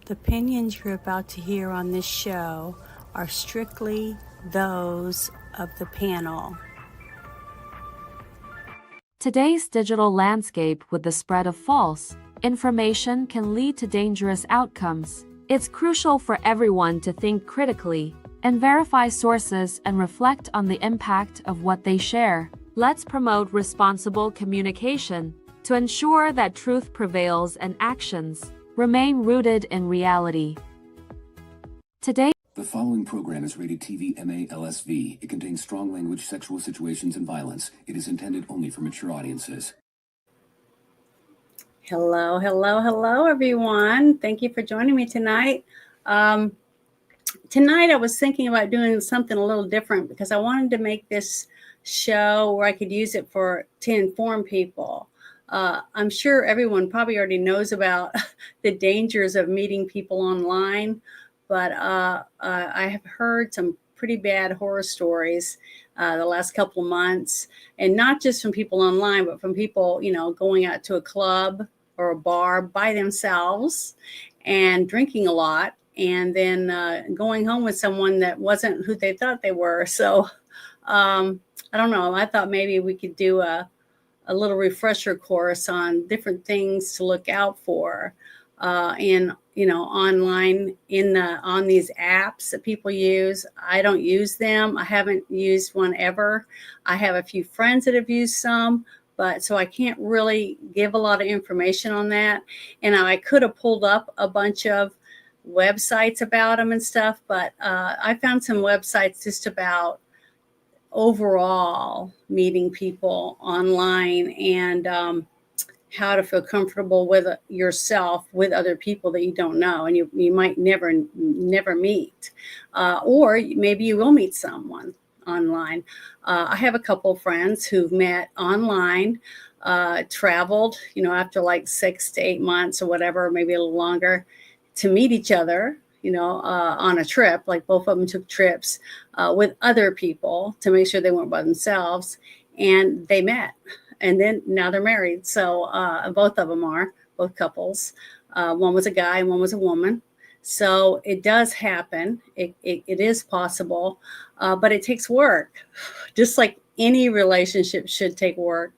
The opinions you're about to hear on this show are strictly those of the panel. Today's digital landscape with the spread of false information can lead to dangerous outcomes. It's crucial for everyone to think critically and verify sources and reflect on the impact of what they share. Let's promote responsible communication to ensure that truth prevails and actions remain rooted in reality. Today, the following program is rated TV MA-LSV. It contains strong language, sexual situations, and violence. It is intended only for mature audiences. Hello, everyone. Thank you for joining me tonight. Tonight I was thinking about doing something a little different because I wanted to make this show where I could use it to inform people. I'm sure everyone probably already knows about the dangers of meeting people online, but I have heard some pretty bad horror stories the last couple of months, and not just from people online, but from people, going out to a club or a bar by themselves and drinking a lot, and then going home with someone that wasn't who they thought they were. So I don't know. I thought maybe we could do a little refresher course on different things to look out for online on these apps that people use. I don't use them. I haven't used one ever. I have a few friends that have used some, but so I can't really give a lot of information on that. And I could have pulled up a bunch of websites about them and stuff, but I found some websites just about overall meeting people online and how to feel comfortable with yourself with other people that you don't know and you might never meet, or maybe you will meet someone online. I have a couple of friends who've met online, traveled, after like 6 to 8 months or whatever, maybe a little longer, to meet each other, on a trip. Like both of them took trips with other people to make sure they weren't by themselves, and they met, and then now they're married. So both of them are, both couples. One was a guy and one was a woman. So it does happen. It is possible, but it takes work, just like any relationship should take work.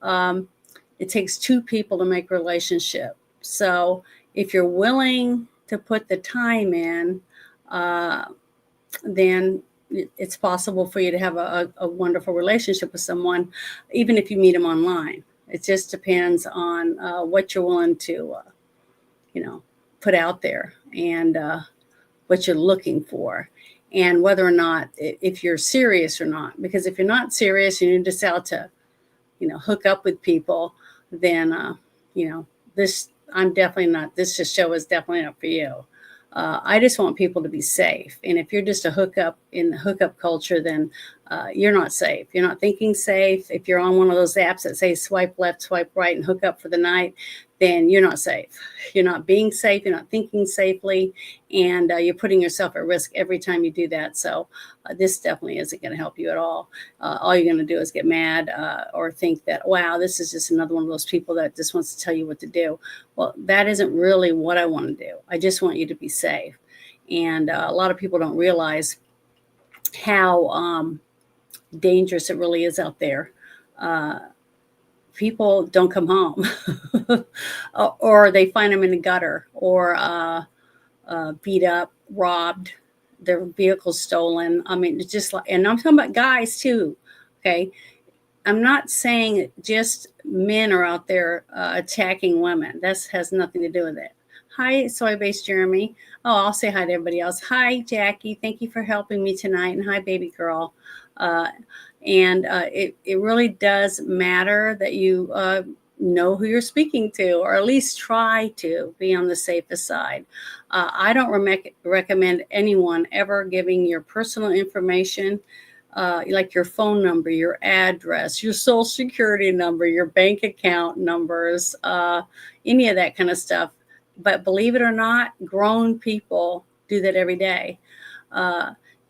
It takes two people to make a relationship. So if you're willing to put the time in, then it's possible for you to have a wonderful relationship with someone, even if you meet them online. It just depends on what you're willing to, put out there, and what you're looking for, and whether or not, if you're serious or not. Because if you're not serious and you're just out to, hook up with people, then, this show is definitely not for you. I just want people to be safe. And if you're just a hookup in the hookup culture, then you're not safe. You're not thinking safe. If you're on one of those apps that say swipe left, swipe right, and hook up for the night, then you're not safe. You're not being safe. You're not thinking safely. And you're putting yourself at risk every time you do that. So this definitely isn't going to help you at all. All you're going to do is get mad or think that, wow, this is just another one of those people that just wants to tell you what to do. Well, that isn't really what I want to do. I just want you to be safe. And a lot of people don't realize how dangerous it really is out there. People don't come home or they find them in the gutter, or beat up, robbed, their vehicles stolen. I mean, it's just like, and I'm talking about guys too. Okay. I'm not saying just men are out there attacking women. That has nothing to do with it. Hi, Soy-Based Jeremy. Oh, I'll say hi to everybody else. Hi, Jackie. Thank you for helping me tonight. And hi, baby girl. It really does matter that you know who you're speaking to, or at least try to be on the safest side. I don't recommend anyone ever giving your personal information, like your phone number, your address, your social security number, your bank account numbers, any of that kind of stuff. But believe it or not, grown people do that every day.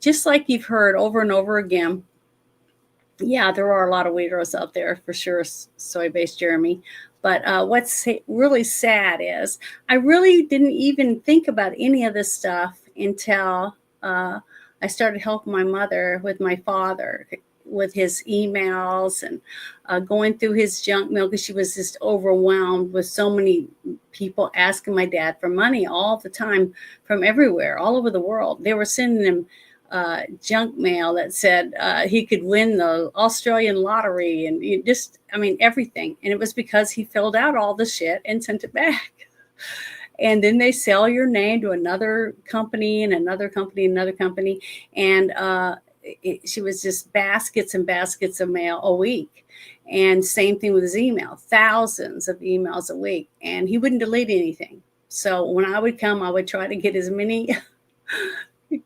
Just like you've heard over and over again. Yeah, there are a lot of weirdos out there for sure, Soy-Based Jeremy. But what's really sad is I really didn't even think about any of this stuff until I started helping my mother with my father, with his emails and going through his junk mail, because she was just overwhelmed with so many people asking my dad for money all the time from everywhere, all over the world. They were sending him junk mail that said he could win the Australian lottery, and everything. And it was because he filled out all the shit and sent it back. And then they sell your name to another company and another company, and another company. And she was just baskets and baskets of mail a week. And same thing with his email, thousands of emails a week. And he wouldn't delete anything. So when I would come, I would try to get as many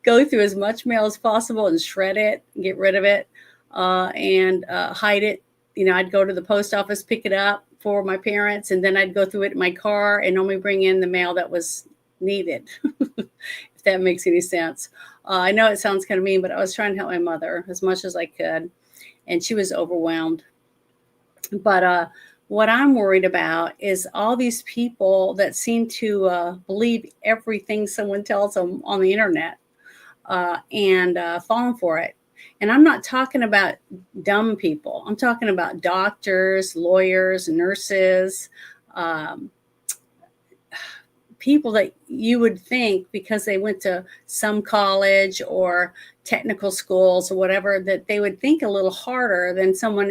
go through as much mail as possible and shred it, get rid of it, and hide it. I'd go to the post office, pick it up for my parents, and then I'd go through it in my car and only bring in the mail that was needed, if that makes any sense. I know it sounds kind of mean, but I was trying to help my mother as much as I could, and she was overwhelmed. But what I'm worried about is all these people that seem to believe everything someone tells them on the internet. And falling for it. And I'm not talking about dumb people. I'm talking about doctors, lawyers, nurses, people that you would think, because they went to some college or technical schools or whatever, that they would think a little harder than someone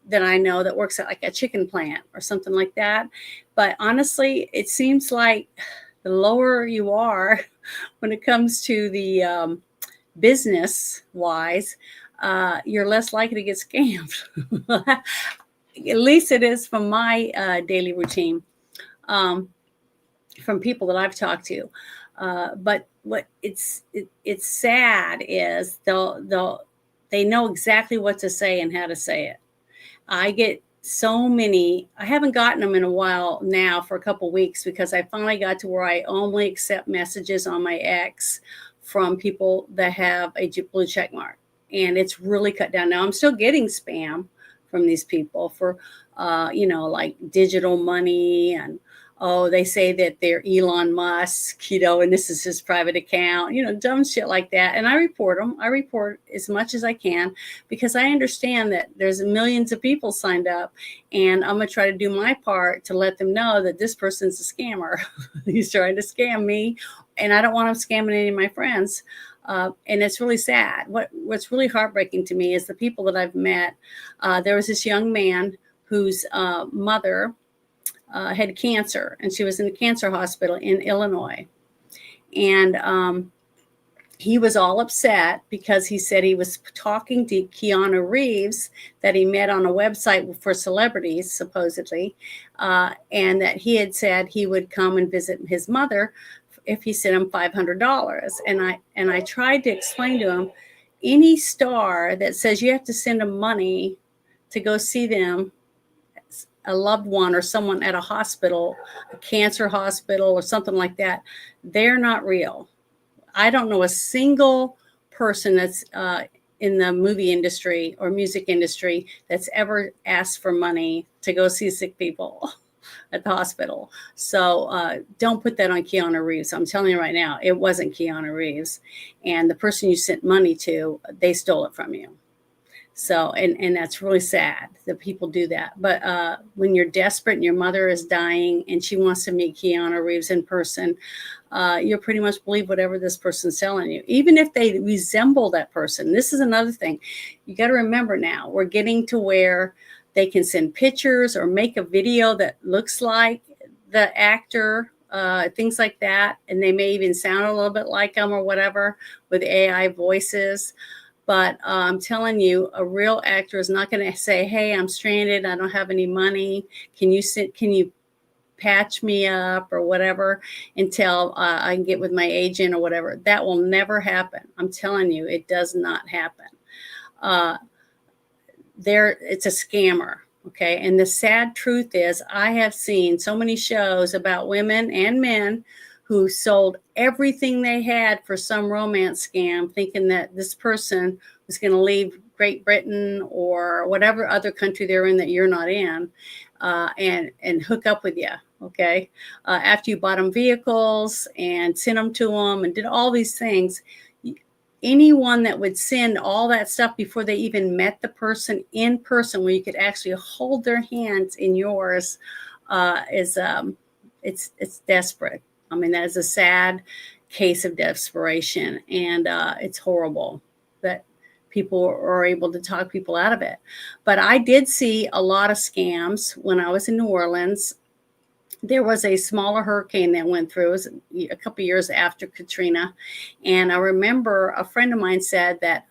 that I know that works at like a chicken plant or something like that. But honestly, it seems like the lower you are when it comes to the business wise, you're less likely to get scammed. At least it is from my daily routine, from people that I've talked to. But what it's sad is they know exactly what to say and how to say it. I get so many. I haven't gotten them in a while now, for a couple weeks, because I finally got to where I only accept messages on my X from people that have a blue check mark, and it's really cut down. Now I'm still getting spam from these people for like digital money, and they say that they're Elon Musk, and this is his private account, dumb shit like that. And I report them. I report as much as I can, because I understand that there's millions of people signed up, and I'm going to try to do my part to let them know that this person's a scammer. He's trying to scam me, and I don't want him scamming any of my friends. And it's really sad. What's really heartbreaking to me is the people that I've met. There was this young man whose mother had cancer, and she was in a cancer hospital in Illinois. And he was all upset because he said he was talking to Keanu Reeves, that he met on a website for celebrities, supposedly, and that he had said he would come and visit his mother if he sent him $500. And I tried to explain to him, any star that says you have to send them money to go see them, a loved one or someone at a hospital, a cancer hospital or something like that, they're not real. I don't know a single person that's in the movie industry or music industry that's ever asked for money to go see sick people at the hospital. So don't put that on Keanu Reeves. I'm telling you right now, it wasn't Keanu Reeves. And the person you sent money to, they stole it from you. So, and that's really sad that people do that. But when you're desperate and your mother is dying and she wants to meet Keanu Reeves in person, you'll pretty much believe whatever this person's telling you, even if they resemble that person. This is another thing. You got to remember now, we're getting to where they can send pictures or make a video that looks like the actor, things like that. And they may even sound a little bit like them or whatever with AI voices. But I'm telling you, a real actor is not going to say, hey, I'm stranded, I don't have any money. Can you patch me up or whatever until I can get with my agent or whatever? That will never happen. I'm telling you, it does not happen. It's a scammer. Okay. And the sad truth is, I have seen so many shows about women and men who sold everything they had for some romance scam, thinking that this person was going to leave Great Britain or whatever other country they're in that you're not in, and hook up with you. Okay. After you bought them vehicles and sent them to them and did all these things, anyone that would send all that stuff before they even met the person in person, where you could actually hold their hands in yours, it's desperate. I mean, that is a sad case of desperation, and it's horrible that people are able to talk people out of it. But I did see a lot of scams when I was in New Orleans. There was a smaller hurricane that went through. It was a couple of years after Katrina. And I remember a friend of mine said that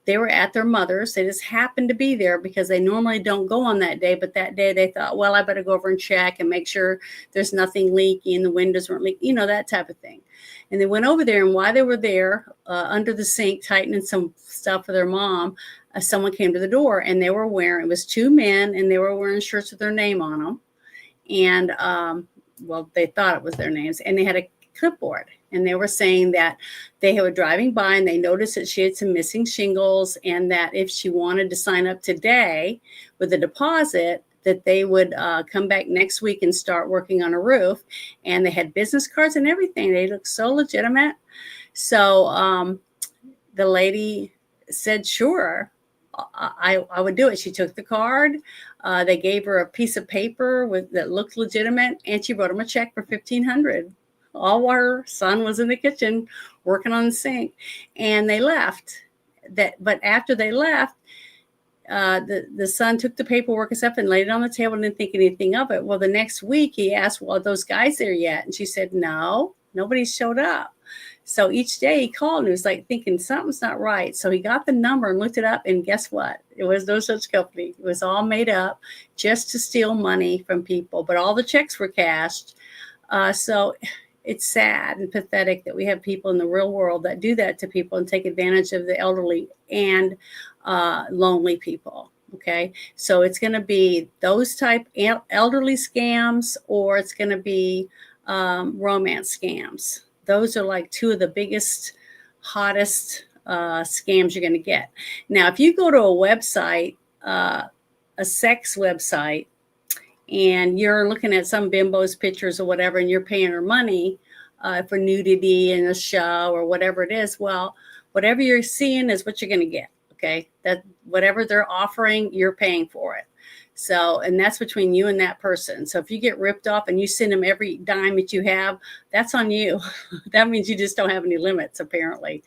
they were at their mother's. They just happened to be there because they normally don't go on that day. But that day they thought, well, I better go over and check and make sure there's nothing leaky and the windows weren't leaking, that type of thing. And they went over there, and while they were there under the sink tightening some stuff for their mom, someone came to the door, and it was two men, and they were wearing shirts with their name on them. And they thought it was their names, and they had a clipboard, and they were saying that they were driving by and they noticed that she had some missing shingles, and that if she wanted to sign up today with a deposit, that they would come back next week and start working on a roof. And they had business cards and everything. They looked so legitimate. So the lady said, sure, I would do it. She took the card. They gave her a piece of paper that looked legitimate, and she wrote them a check for $1,500. All while her son was in the kitchen working on the sink, and they left. But after they left, the son took the paperwork and stuff and laid it on the table and didn't think anything of it. Well, the next week he asked, well, are those guys there yet? And she said, no, nobody showed up. So each day he called and he was like thinking something's not right. So he got the number and looked it up, and guess what? It was no such company. It was all made up just to steal money from people, but all the checks were cashed. So it's sad and pathetic that we have people in the real world that do that to people and take advantage of the elderly and lonely people. Okay, so it's going to be those type elderly scams, or it's going to be romance scams. Those are like two of the biggest, hottest scams you're going to get. Now, if you go to a website, a sex website, and you're looking at some bimbo's pictures or whatever, and you're paying her money for nudity in a show or whatever it is, well, whatever you're seeing is what you're going to get. Okay, that whatever they're offering, you're paying for it. So, and that's between you and that person. So if you get ripped off and you send them every dime that you have, that's on you. That means you just don't have any limits, apparently.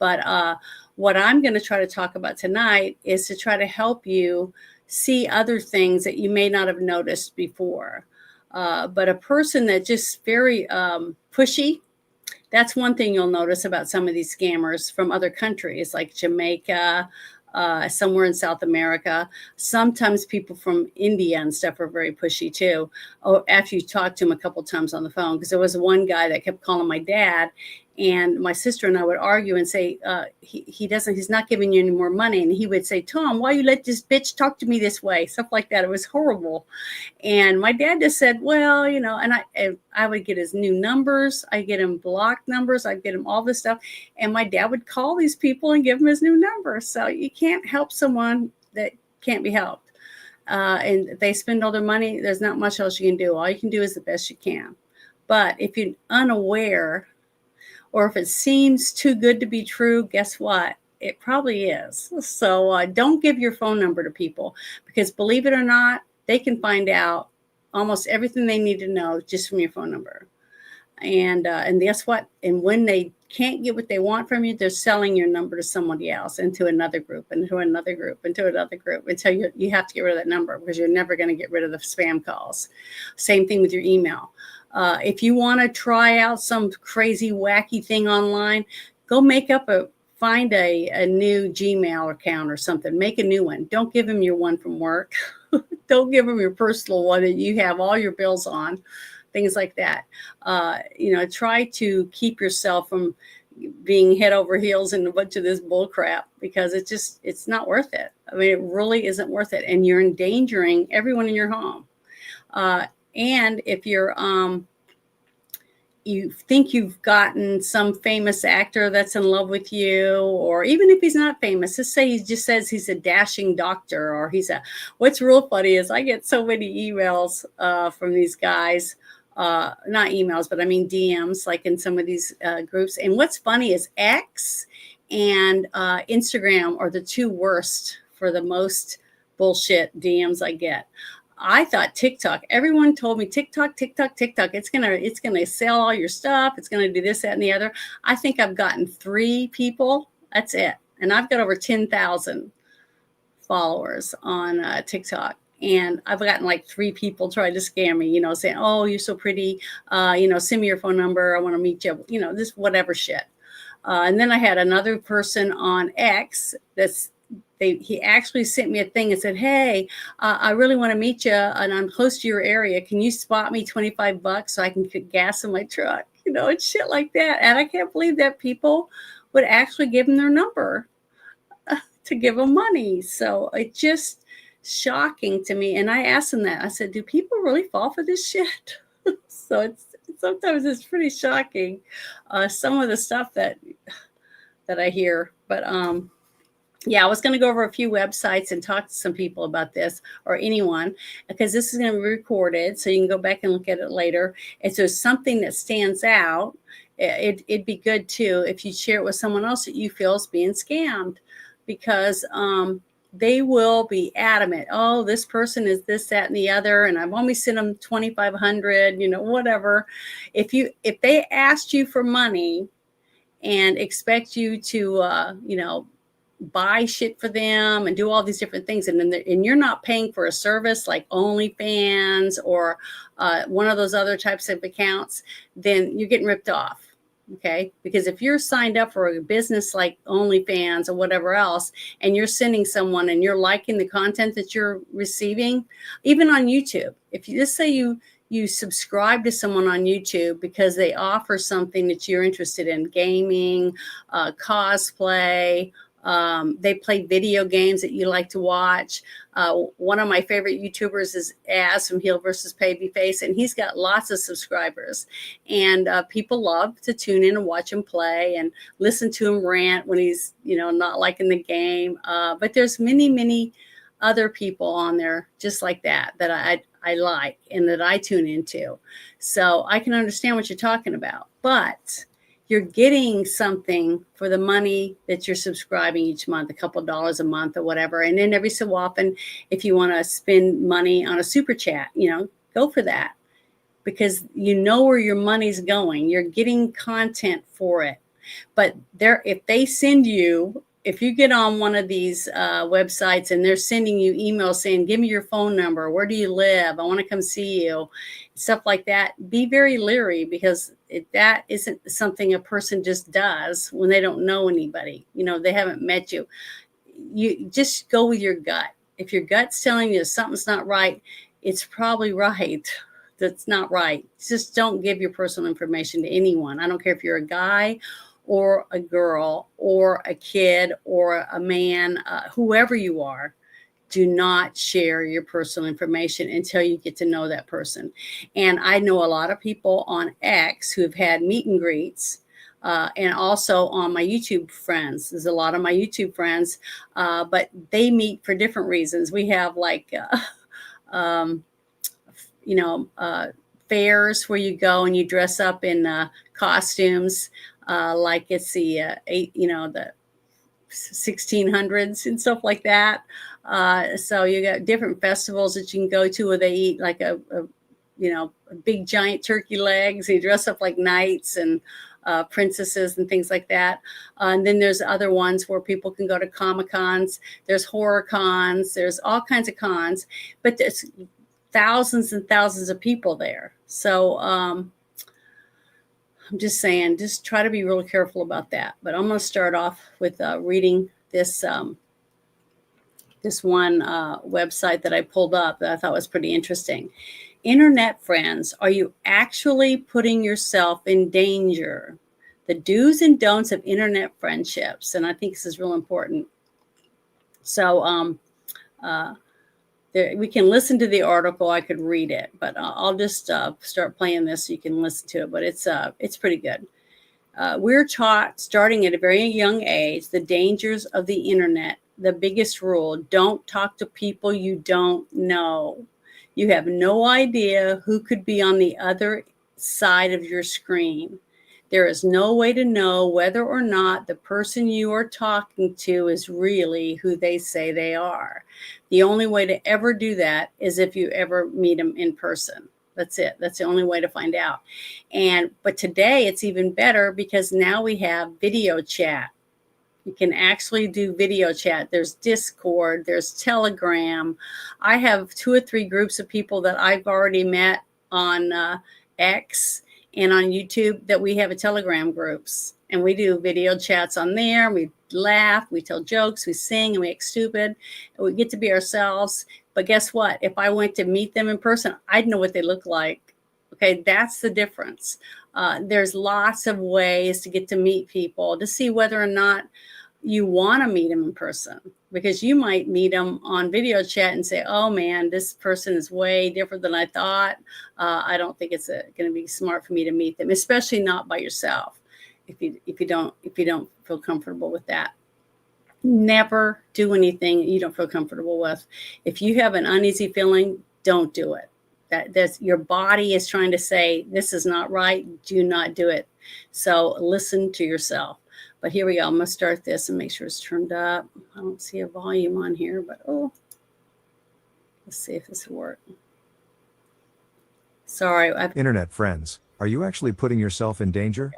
But what I'm going to try to talk about tonight is to try to help you see other things that you may not have noticed before. But a person that just very pushy, that's one thing you'll notice about some of these scammers from other countries like Jamaica, somewhere in South America. Sometimes people from India and stuff are very pushy too. Oh, after you talk to him a couple times on the phone, because there was one guy that kept calling my dad, and my sister and I would argue and say, he's not giving you any more money. And he would say, Tom, why you let this bitch talk to me this way? Stuff like that. It was horrible. And my dad just said, well, you know, and I would get his new numbers. I get him blocked numbers. I get him all this stuff. And my dad would call these people and give him his new number. So you can't help someone that can't be helped. And they spend all their money. There's not much else you can do. All you can do is the best you can. But if you're unaware, or if it seems too good to be true, guess what? It probably is. So don't give your phone number to people, because believe it or not, they can find out almost everything they need to know just from your phone number. And guess what? And when they can't get what they want from you, they're selling your number to somebody else, into another group, into another group, into another group, until you have to get rid of that number, because you're never going to get rid of the spam calls. Same thing with your email. If you want to try out some crazy, wacky thing online, go find a new Gmail account or something. Make a new one. Don't give them your one from work. Don't give them your personal one that you have all your bills on, things like that. Try to keep yourself from being head over heels in a bunch of this bull crap, because it's not worth it. I mean, it really isn't worth it. And you're endangering everyone in your home. And if you think you've gotten some famous actor that's in love with you, or even if he's not famous, let's say he just says he's a dashing doctor, or what's real funny is I get so many emails from these guys, not emails, but I mean DMs, like in some of these groups. And what's funny is X and Instagram are the two worst for the most bullshit DMs I get. I thought TikTok. Everyone told me TikTok. It's gonna sell all your stuff. It's gonna do this, that, and the other. I think I've gotten 3 people. That's it, and I've got over 10,000 followers on TikTok. And I've gotten like 3 people trying to scam me. Saying, "Oh, you're so pretty. Send me your phone number. I want to meet you." This whatever shit. And then I had another person on X he actually sent me a thing and said, hey, I really want to meet you, and I'm close to your area. Can you spot me $25 so I can put gas in my truck? And shit like that. And I can't believe that people would actually give them their number to give them money. So it's just shocking to me. And I asked them that. I said, do people really fall for this shit? So sometimes it's pretty shocking, some of the stuff that I hear. But yeah, I was going to go over a few websites and talk to some people about this, or anyone, because this is going to be recorded, so you can go back and look at it later. And so something that stands out, it'd be good too if you share it with someone else that you feel is being scammed, because they will be adamant. Oh, this person is this, that, and the other, and I've only sent them 2,500, whatever. If they asked you for money and expect you to, buy shit for them and do all these different things, and you're not paying for a service like OnlyFans or one of those other types of accounts, then you're getting ripped off. Okay, because if you're signed up for a business like OnlyFans or whatever else, and you're sending someone and you're liking the content that you're receiving, even on YouTube, if you just say you subscribe to someone on YouTube because they offer something that you're interested in, gaming, cosplay, They play video games that you like to watch. One of my favorite YouTubers is Az from Heel versus Babyface, and he's got lots of subscribers. And people love to tune in and watch him play and listen to him rant when he's, not liking the game. But there's many, many other people on there just like that I like and that I tune into. So I can understand what you're talking about. But you're getting something for the money that you're subscribing each month, a couple of dollars a month or whatever. And then every so often, if you want to spend money on a super chat, go for that, because you know where your money's going. You're getting content for it. But if you get on one of these websites and they're sending you emails saying, give me your phone number, where do you live, I want to come see you, stuff like that, be very leery, because that isn't something a person just does when they don't know anybody. They haven't met you. You just go with your gut. If your gut's telling you something's not right, it's probably right. That's not right. Just don't give your personal information to anyone. I don't care if you're a guy or a girl or a kid or a man, whoever you are. Do not share your personal information until you get to know that person. And I know a lot of people on X who have had meet and greets, and also on my YouTube friends. There's a lot of my YouTube friends, but they meet for different reasons. We have fairs where you go and you dress up in costumes, like it's the 1600s and stuff like that. So you got different festivals that you can go to where they eat like a big giant turkey legs. You dress up like knights and princesses and things like that. And then there's other ones where people can go to Comic-Cons. There's horror cons. There's all kinds of cons, but there's thousands and thousands of people there. So I'm just saying, just try to be real careful about that. But I'm going to start off with reading this one website that I pulled up that I thought was pretty interesting. Internet friends, are you actually putting yourself in danger? The do's and don'ts of internet friendships. And I think this is real important. So we can listen to the article. I could read it, but I'll just start playing this so you can listen to it. But it's pretty good. We're taught starting at a very young age the dangers of the internet. The biggest rule: don't talk to people you don't know. You have no idea who could be on the other side of your screen. There is no way to know whether or not the person you are talking to is really who they say they are. The only way to ever do that is if you ever meet them in person. That's it. That's the only way to find out. But today it's even better because now we have video chat. You can actually do video chat. There's Discord, there's Telegram. I have 2 or 3 groups of people that I've already met on X and on YouTube that we have a Telegram groups. And we do video chats on there. We laugh, we tell jokes, we sing, and we act stupid. And we get to be ourselves. But guess what? If I went to meet them in person, I'd know what they look like. Okay, that's the difference. There's lots of ways to get to meet people, to see whether or not you want to meet them in person, because you might meet them on video chat and say, oh man, this person is way different than I thought. I don't think it's going to be smart for me to meet them, especially not by yourself. If you don't feel comfortable with that, never do anything you don't feel comfortable with. If you have an uneasy feeling, don't do it. That's your body is trying to say, this is not right. Do not do it. So listen to yourself. But here we go. I'm going to start this and make sure it's turned up. I don't see a volume on here, but let's see if this will work. Sorry. Internet friends, are you actually putting yourself in danger?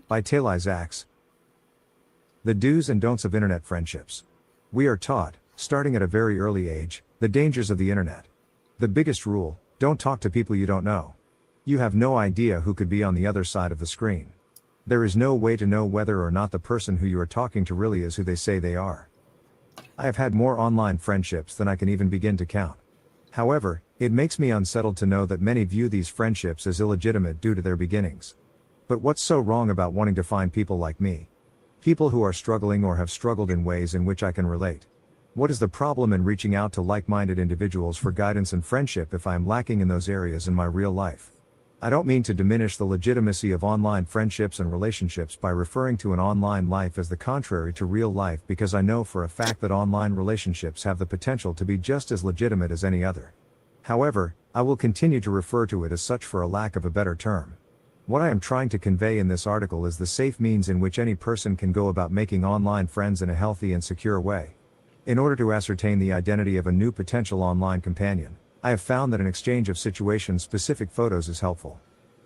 By Talai Zaks. The do's and don'ts of internet friendships. We are taught, starting at a very early age, the dangers of the internet. The biggest rule: don't talk to people you don't know. You have no idea who could be on the other side of the screen. There is no way to know whether or not the person who you are talking to really is who they say they are. I have had more online friendships than I can even begin to count. However, it makes me unsettled to know that many view these friendships as illegitimate due to their beginnings. But what's so wrong about wanting to find people like me? People who are struggling or have struggled in ways in which I can relate. What is the problem in reaching out to like-minded individuals for guidance and friendship if I am lacking in those areas in my real life? I don't mean to diminish the legitimacy of online friendships and relationships by referring to an online life as the contrary to real life, because I know for a fact that online relationships have the potential to be just as legitimate as any other. However, I will continue to refer to it as such for a lack of a better term. What I am trying to convey in this article is the safe means in which any person can go about making online friends in a healthy and secure way. In order to ascertain the identity of a new potential online companion, I have found that an exchange of situation-specific photos is helpful.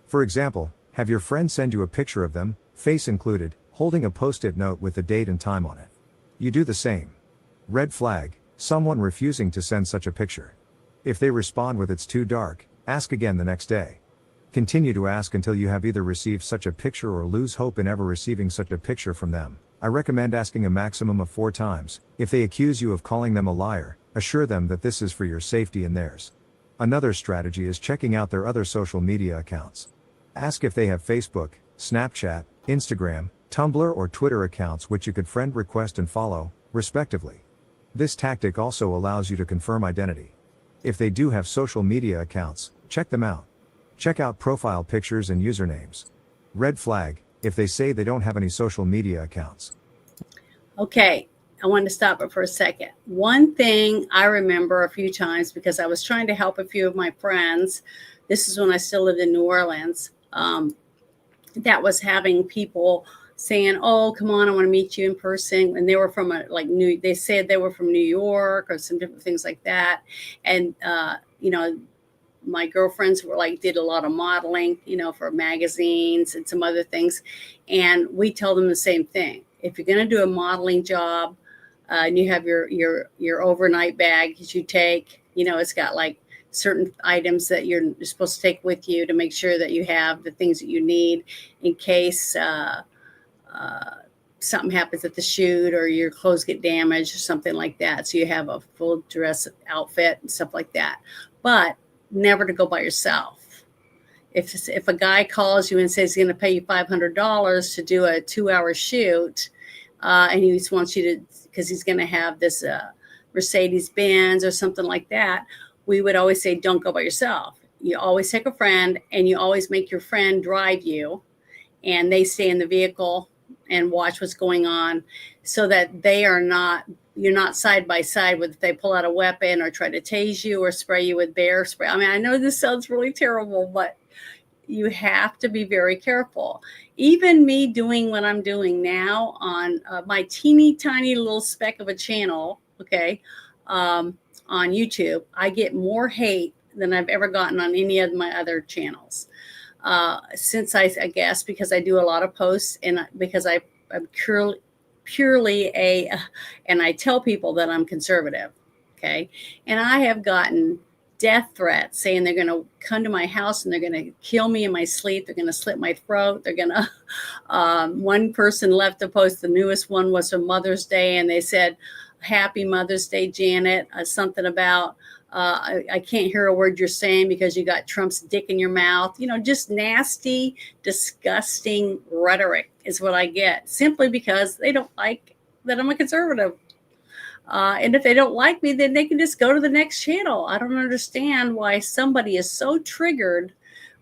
For example, have your friend send you a picture of them, face included, holding a post-it note with the date and time on it. You do the same. Red flag, someone refusing to send such a picture. If they respond with "it's too dark," ask again the next day. Continue to ask until you have either received such a picture or lose hope in ever receiving such a picture from them. I recommend asking a maximum of 4 times. If they accuse you of calling them a liar, assure them that this is for your safety and theirs. Another strategy is checking out their other social media accounts. Ask if they have Facebook, Snapchat, Instagram, Tumblr or Twitter accounts which you could friend request and follow, respectively. This tactic also allows you to confirm identity. If they do have social media accounts, check them out. Check out profile pictures and usernames. Red flag, if they say they don't have any social media accounts. Okay, I wanted to stop it for a second. One thing I remember a few times, because I was trying to help a few of my friends, this is when I still lived in New Orleans, that was having people saying, "Oh, come on, I want to meet you in person." And they were from they said they were from New York or some different things like that. And, my girlfriends did a lot of modeling, for magazines and some other things. And we tell them the same thing. If you're going to do a modeling job, and you have your overnight bag that you take, it's got certain items that you're supposed to take with you to make sure that you have the things that you need in case something happens at the shoot or your clothes get damaged or something like that. So you have a full dress outfit and stuff like that. But never to go by yourself. If a guy calls you and says he's going to pay you $500 to do a 2-hour shoot, and he just wants you to, because he's going to have this Mercedes Benz or something like that, we would always say, don't go by yourself. You always take a friend, and you always make your friend drive you, and they stay in the vehicle and watch what's going on, so that you're not side by side with, if they pull out a weapon or try to tase you or spray you with bear spray. I mean, I know this sounds really terrible, but you have to be very careful. Even me doing what I'm doing now on my teeny tiny little speck of a channel, on YouTube, I get more hate than I've ever gotten on any of my other channels. Since I guess because I do a lot of posts, and because I'm purely and I tell people that I'm conservative, and I have gotten death threats saying they're going to come to my house and they're going to kill me in my sleep. They're going to slit my throat. They're going to, one person left a post. The newest one was for Mother's Day. And they said, "Happy Mother's Day, Janet." Something about, I can't hear a word you're saying because you got Trump's dick in your mouth. Just nasty, disgusting rhetoric is what I get, simply because they don't like that I'm a conservative. And if they don't like me, then they can just go to the next channel. I don't understand why somebody is so triggered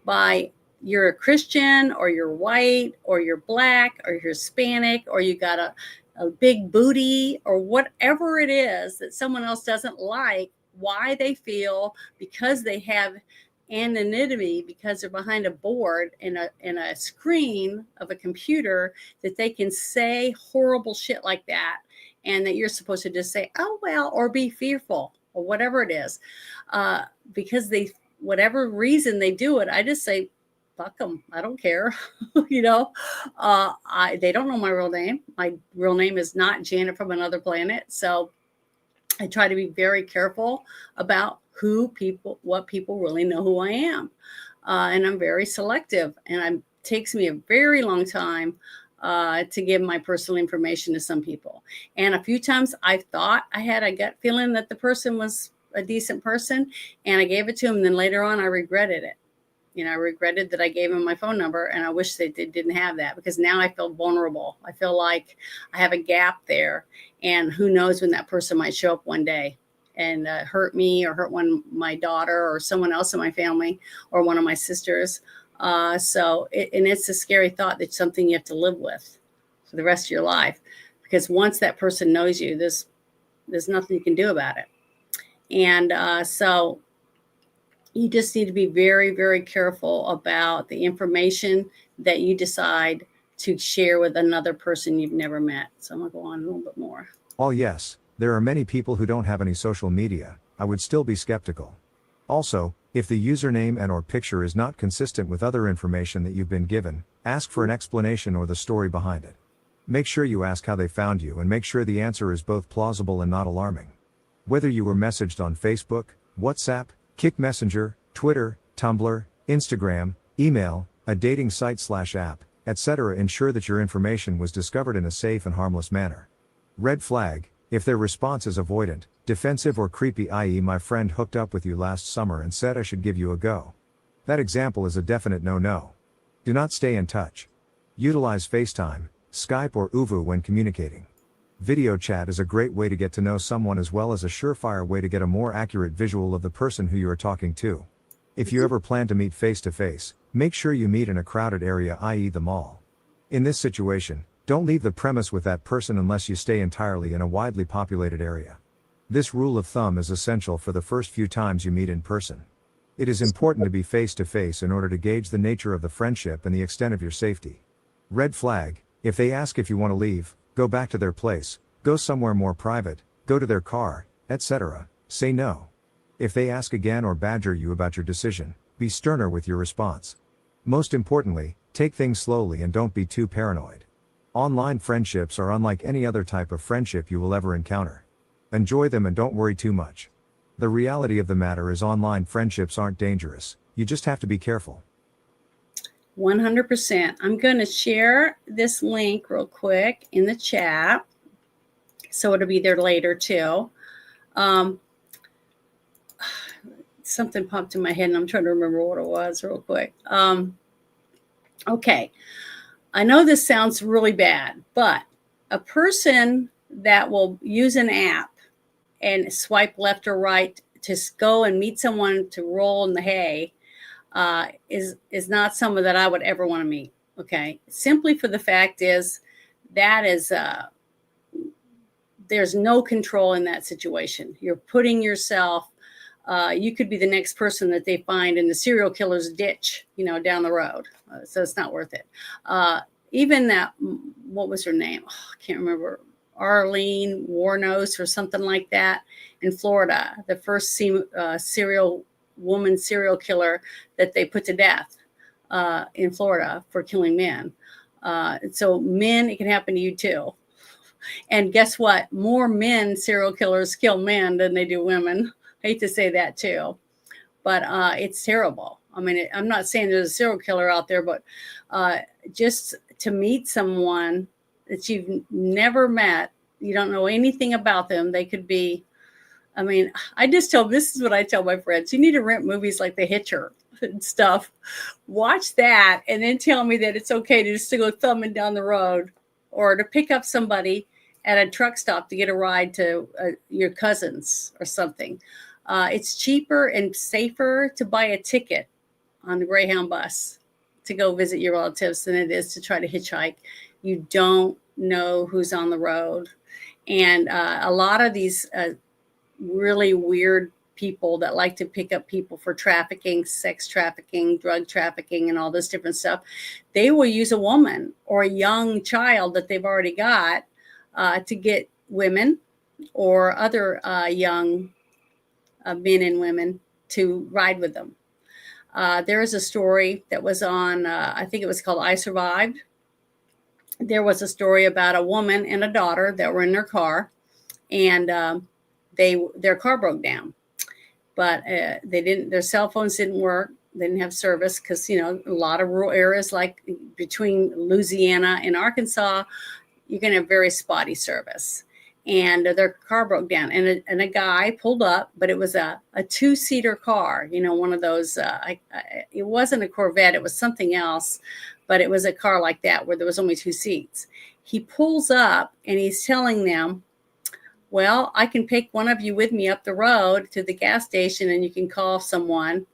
by you're a Christian or you're white or you're black or you're Hispanic or you got a big booty or whatever it is that someone else doesn't like, why they feel because they have anonymity, because they're behind a board and a screen of a computer, that they can say horrible shit like that. And that you're supposed to just say, "Oh, well," or be fearful or whatever it is. Because whatever reason they do it, I just say, fuck them. I don't care. They don't know my real name. My real name is not Janet from another planet. So I try to be very careful about what people really know who I am. And I'm very selective, and it takes me a very long time to give my personal information to some people. And a few times I thought I had a gut feeling that the person was a decent person, and I gave it to them. And then later on, I regretted it. I regretted that I gave them my phone number, and I wish they didn't have that, because now I feel vulnerable. I feel like I have a gap there, and who knows when that person might show up one day and hurt me or hurt my daughter or someone else in my family or one of my sisters. And it's a scary thought. That's something you have to live with for the rest of your life, because once that person knows you, there's nothing you can do about it. And so you just need to be very, very careful about the information that you decide to share with another person you've never met. So I'm going to go on a little bit more. While yes, there are many people who don't have any social media, I would still be skeptical. Also, if the username and/or picture is not consistent with other information that you've been given, ask for an explanation or the story behind it. Make sure you ask how they found you, and make sure the answer is both plausible and not alarming. Whether you were messaged on Facebook, WhatsApp, Kik Messenger, Twitter, Tumblr, Instagram, email, a dating site/app, etc., ensure that your information was discovered in a safe and harmless manner. Red flag: if their response is avoidant, defensive, or creepy, i.e., my friend hooked up with you last summer and said I should give you a go. That example is a definite no-no. Do not stay in touch. Utilize FaceTime, Skype, or ooVoo when communicating. Video chat is a great way to get to know someone, as well as a surefire way to get a more accurate visual of the person who you are talking to. If you ever plan to meet face-to-face, make sure you meet in a crowded area, i.e. the mall. In this situation, don't leave the premise with that person unless you stay entirely in a widely populated area. This rule of thumb is essential for the first few times you meet in person. It is important to be face-to-face in order to gauge the nature of the friendship and the extent of your safety. Red flag: if they ask if you want to leave, go back to their place, go somewhere more private, go to their car, etc., say no. If they ask again or badger you about your decision, be sterner with your response. Most importantly, take things slowly and don't be too paranoid. Online friendships are unlike any other type of friendship you will ever encounter. Enjoy them and don't worry too much. The reality of the matter is online friendships aren't dangerous, you just have to be careful. 100%. I'm going to share this link real quick in the chat, so it'll be there later too. Something popped in my head and I'm trying to remember what it was real quick. Okay. I know this sounds really bad, but a person that will use an app and swipe left or right to go and meet someone to roll in the hay is not someone that I would ever want to meet. Okay. Simply for the fact is that is, there's no control in that situation. You're putting yourself, you could be the next person that they find in the serial killer's ditch, down the road. So it's not worth it. Even that, what was her name? Oh, I can't remember. Arlene Warnos or something like that in Florida, the first serial killer that they put to death in Florida for killing men. So men, it can happen to you too. And guess what? More men serial killers kill men than they do women. I hate to say that too, but it's terrible. I mean, I'm not saying there's a serial killer out there, but just to meet someone that you've never met, you don't know anything about them. They could be, this is what I tell my friends. You need to rent movies like The Hitcher and stuff. Watch that and then tell me that it's okay to just to go thumbing down the road or to pick up somebody at a truck stop to get a ride to your cousins or something. It's cheaper and safer to buy a ticket on the Greyhound bus to go visit your relatives than it is to try to hitchhike. You don't know who's on the road. And a lot of these really weird people that like to pick up people for trafficking, sex trafficking, drug trafficking, and all this different stuff, they will use a woman or a young child that they've already got to get women or other young men and women to ride with them. There is a story that was on, I think it was called I Survived. There was a story about a woman and a daughter that were in their car, and their car broke down, but their cell phones didn't work. They didn't have service because, a lot of rural areas like between Louisiana and Arkansas, you're going to have very spotty service. and their car broke down, and a guy pulled up, but it was a two-seater car, one of those, it wasn't a Corvette, it was something else, but it was a car like that where there was only two seats. He pulls up and he's telling them, well, I can pick one of you with me up the road to the gas station and you can call someone,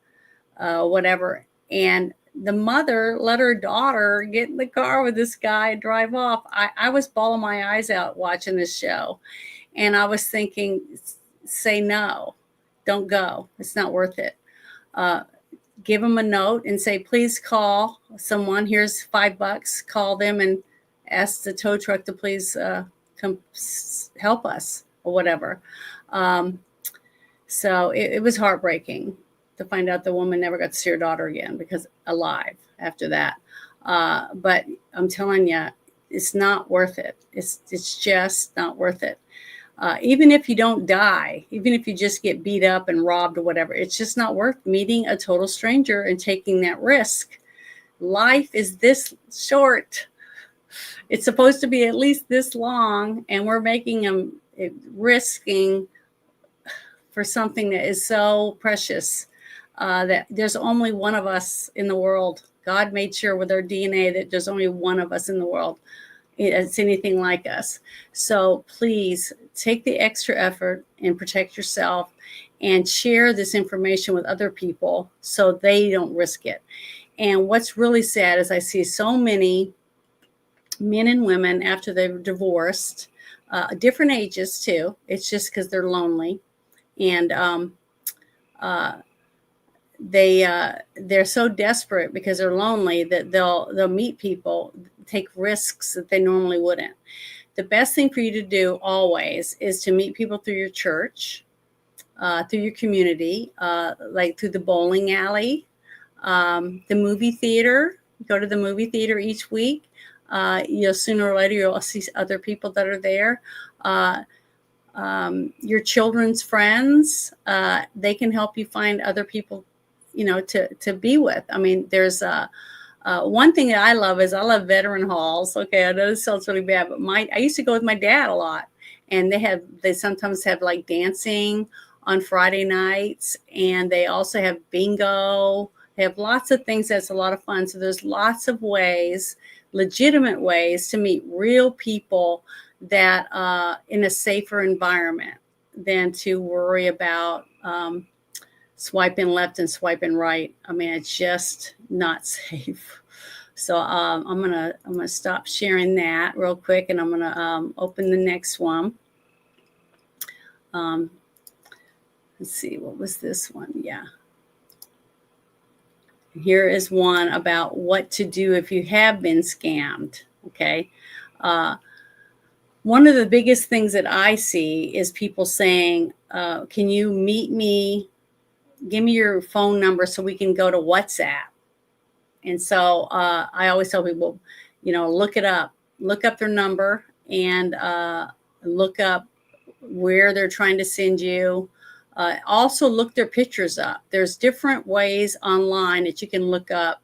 whatever. And the mother let her daughter get in the car with this guy and drive off. I was bawling my eyes out watching this show. And I was thinking, say no, don't go. It's not worth it. Give them a note and say, please call someone. Here's $5. Call them and ask the tow truck to please come help us or whatever. So it was heartbreaking to find out the woman never got to see her daughter again because alive after that. But I'm telling you, it's not worth it. It's just not worth it. Even if you don't die, even if you just get beat up and robbed or whatever, it's just not worth meeting a total stranger and taking that risk. Life is this short. It's supposed to be at least this long, and we're making them risking for something that is so precious. That there's only one of us in the world. God made sure with our DNA that there's only one of us in the world. It's anything like us. So please take the extra effort and protect yourself and share this information with other people so they don't risk it. And what's really sad is I see so many men and women after they've divorced, different ages too. It's just because they're lonely. And they're so desperate because they're lonely that they'll meet people, take risks that they normally wouldn't. The best thing for you to do always is to meet people through your church, through your community, like through the bowling alley, the movie theater. Go to the movie theater each week. Sooner or later you'll see other people that are there. Your children's friends, they can help you find other people, to be with. I mean, there's one thing that I love is I love veteran halls. Okay, I know this sounds really bad, but I used to go with my dad a lot, and they sometimes have like dancing on Friday nights, and they also have bingo. They have lots of things that's a lot of fun. So there's lots of ways, legitimate ways to meet real people that in a safer environment than to worry about swiping left and swiping right. I mean, it's just not safe. So I'm gonna stop sharing that real quick, and I'm gonna open the next one. Let's see, what was this one? Yeah. Here is one about what to do if you have been scammed. Okay. One of the biggest things that I see is people saying, can you meet me? Give me your phone number so we can go to WhatsApp. And so I always tell people, look up their number and look up where they're trying to send you. Also look their pictures up. There's different ways online that you can look up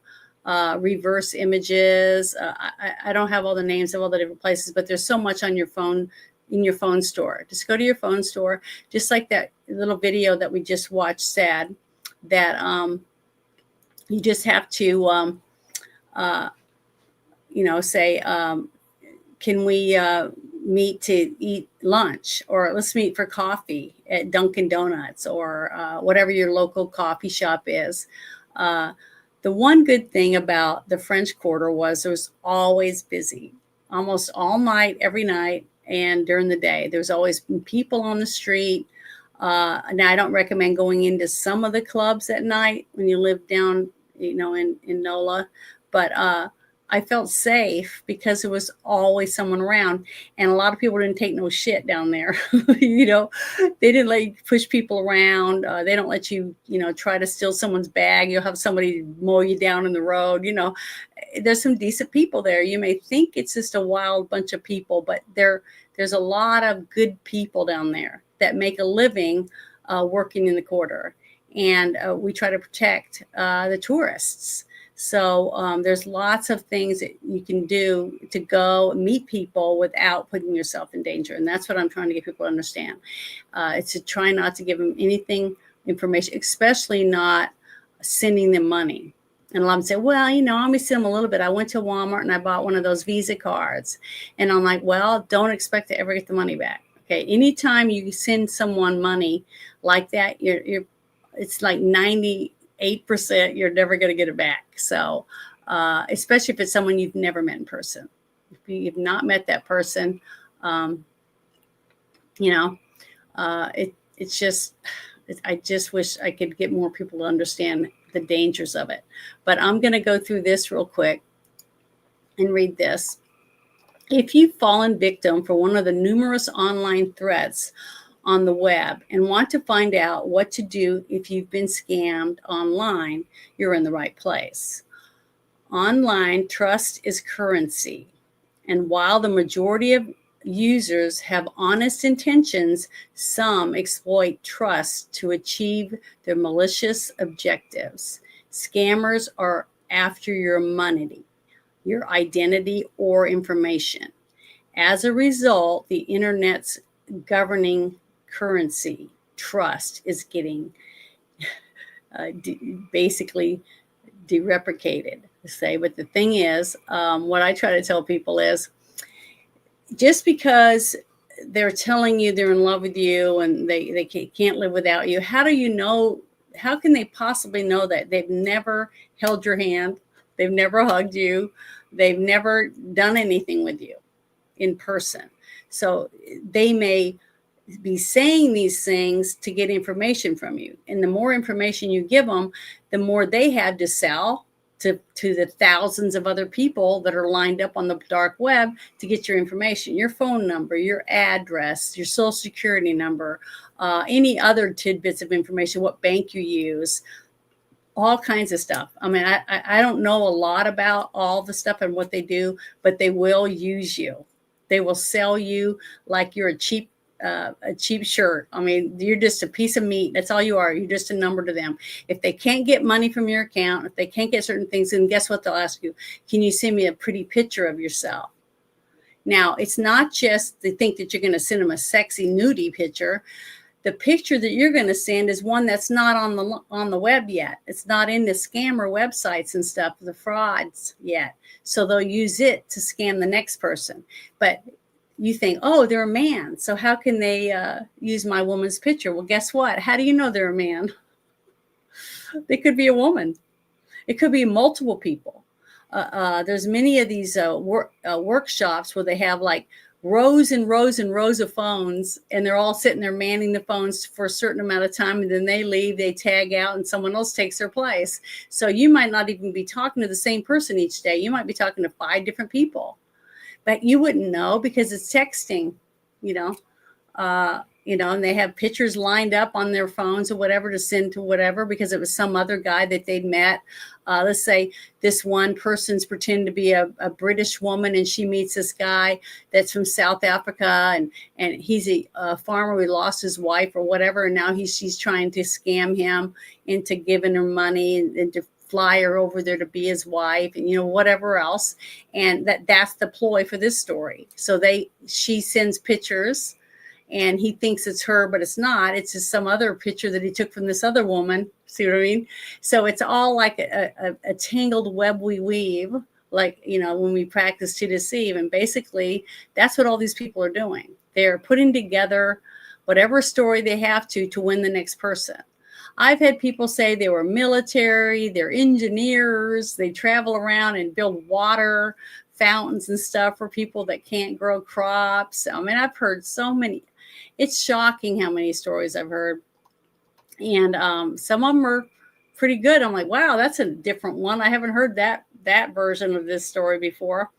reverse images. I don't have all the names of all the different places, but there's so much on your phone, in your phone store. Just go to your phone store, just like that little video that we just watched said, that you just have to say, can we meet to eat lunch, or let's meet for coffee at Dunkin' Donuts, or whatever your local coffee shop is. The one good thing about the French Quarter was it was always busy, almost all night, every night, and during the day. There's always people on the street. Now, I don't recommend going into some of the clubs at night when you live down, in NOLA, but I felt safe because there was always someone around, and a lot of people didn't take no shit down there. They didn't let you push people around. They don't let you, try to steal someone's bag. You'll have somebody mow you down in the road. There's some decent people there. You may think it's just a wild bunch of people, but there's a lot of good people down there that make a living working in the quarter. And we try to protect the tourists. So there's lots of things that you can do to go meet people without putting yourself in danger. And that's what I'm trying to get people to understand. It's to try not to give them information, especially not sending them money. And a lot of them say, well, I'm going to send them a little bit. I went to Walmart and I bought one of those Visa cards. And I'm like, well, don't expect to ever get the money back. Okay. Anytime you send someone money like that, it's like 98% you're never going to get it back. So especially if it's someone you've never met in person. If you've not met that person, it's just, I just wish I could get more people to understand the dangers of it. But I'm going to go through this real quick and read this. If you've fallen victim for one of the numerous online threats on the web and want to find out what to do if you've been scammed online, you're in the right place. Online trust is currency. And while the majority of users have honest intentions, some exploit trust to achieve their malicious objectives. Scammers are after your money, your identity, or information. As a result, the internet's governing currency, trust, is getting basically dereplicated. But the thing is, what I try to tell people is, just because they're telling you they're in love with you and they can't live without you, how do you know? How can they possibly know that? They've never held your hand, they've never hugged you, they've never done anything with you in person. So they may be saying these things to get information from you, and the more information you give them, the more they have to sell to the thousands of other people that are lined up on the dark web to get your information, your phone number, your address, your social security number, any other tidbits of information, what bank you use, all kinds of stuff. I mean, I don't know a lot about all the stuff and what they do, but they will use you. They will sell you like you're a cheap shirt. I mean, you're just a piece of meat. That's all you are. You're just a number to them. If they can't get money from your account, if they can't get certain things, then guess what they'll ask you? Can you send me a pretty picture of yourself? Now, it's not just they think that you're going to send them a sexy nudie picture. The picture that you're going to send is one that's not on the web yet. It's not in the scammer websites and stuff, the frauds yet. So they'll use it to scam the next person. But you think, oh, they're a man, so how can they use my woman's picture? Well, guess what? How do you know they're a man? They could be a woman. It could be multiple people. There's many of these workshops where they have like rows and rows and rows of phones, and they're all sitting there manning the phones for a certain amount of time, and then they leave, they tag out, and someone else takes their place. So you might not even be talking to the same person each day. You might be talking to 5 different people. But you wouldn't know because it's texting, and they have pictures lined up on their phones or whatever to send to whatever because it was some other guy that they'd met. Let's say this one person's pretending to be a British woman, and she meets this guy that's from South Africa, and he's a farmer who lost his wife or whatever, and now she's trying to scam him into giving her money and to fly her over there to be his wife and whatever else. And that's the ploy for this story. So she sends pictures and he thinks it's her, but it's not. It's just some other picture that he took from this other woman. See what I mean? So it's all like a tangled web we weave, like when we practice to deceive. And basically that's what all these people are doing. They're putting together whatever story they have to win the next person. I've had people say they were military, they're engineers, they travel around and build water fountains and stuff for people that can't grow crops. I mean, I've heard so many. It's shocking how many stories I've heard. And some of them are pretty good. I'm like, wow, that's a different one. I haven't heard that version of this story before.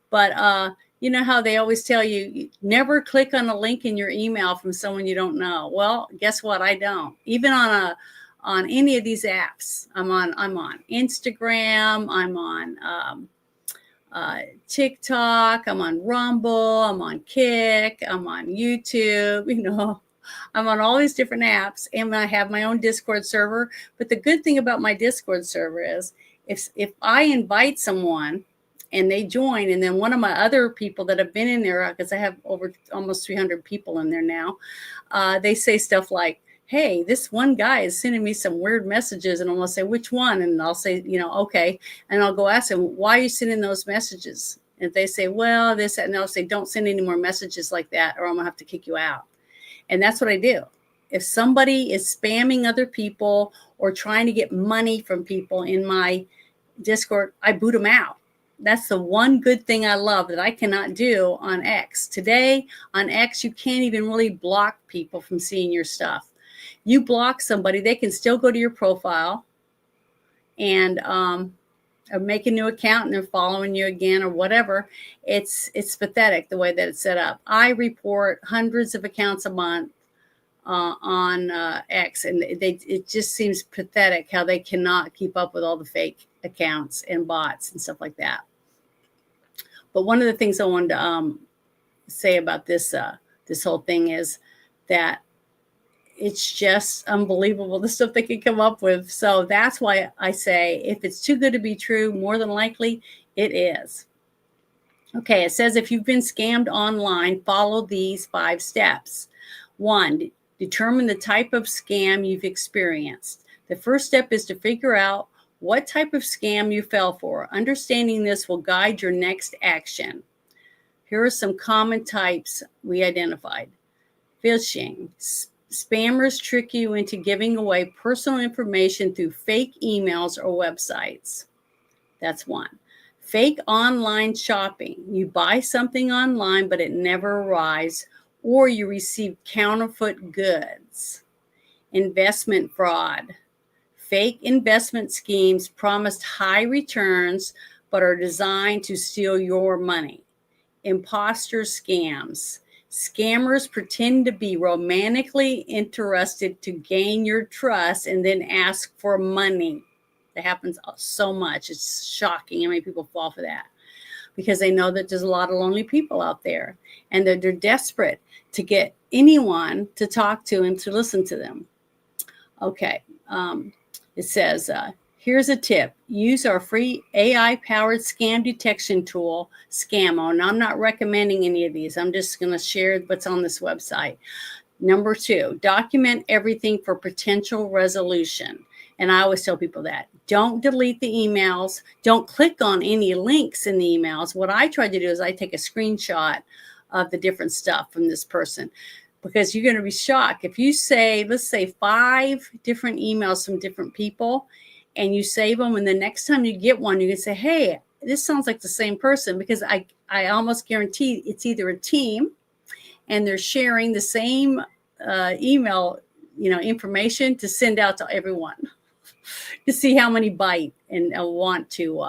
But you know how they always tell you never click on a link in your email from someone you don't know. Well, guess what? I don't. Even on any of these apps. I'm on Instagram. I'm on TikTok. I'm on Rumble. I'm on Kick. I'm on YouTube. I'm on all these different apps, and I have my own Discord server. But the good thing about my Discord server is if I invite someone and they join, and then one of my other people that have been in there, because I have over almost 300 people in there now, they say stuff like, hey, this one guy is sending me some weird messages, and I'm gonna say, which one? And I'll say, okay. And I'll go ask them, why are you sending those messages? And if they say, well, this, and I'll say, don't send any more messages like that, or I'm gonna have to kick you out. And that's what I do. If somebody is spamming other people or trying to get money from people in my Discord, I boot them out. That's the one good thing I love that I cannot do on X. Today on X, you can't even really block people from seeing your stuff. You block somebody, they can still go to your profile and or make a new account and they're following you again or whatever. It's pathetic the way that it's set up. I report hundreds of accounts a month on X, and it just seems pathetic how they cannot keep up with all the fake accounts and bots and stuff like that. But one of the things I wanted to say about this whole thing is that it's just unbelievable the stuff they can come up with. So that's why I say if it's too good to be true, more than likely it is. Okay, it says if you've been scammed online, follow these 5 steps. 1, determine the type of scam you've experienced. The first step is to figure out what type of scam you fell for. Understanding this will guide your next action. Here are some common types we identified. Phishing. Spammers trick you into giving away personal information through fake emails or websites. That's one. Fake online shopping. You buy something online, but it never arrives, or you receive counterfeit goods. Investment fraud. Fake investment schemes promised high returns, but are designed to steal your money. Imposter scams. Scammers pretend to be romantically interested to gain your trust and then ask for money. That happens so much. It's shocking how many people fall for that because they know that there's a lot of lonely people out there and they're desperate to get anyone to talk to and to listen to them. Okay. It says, here's a tip. Use our free AI-powered scam detection tool, Scammo. And I'm not recommending any of these. I'm just going to share what's on this website. Number 2, document everything for potential resolution. And I always tell people that. Don't delete the emails. Don't click on any links in the emails. What I try to do is I take a screenshot of the different stuff from this person. Because you're going to be shocked. If you say, let's say 5 different emails from different people and you save them, and the next time you get one, you can say, hey, this sounds like the same person, because I almost guarantee it's either a team and they're sharing the same email, information to send out to everyone to see how many bite and want to,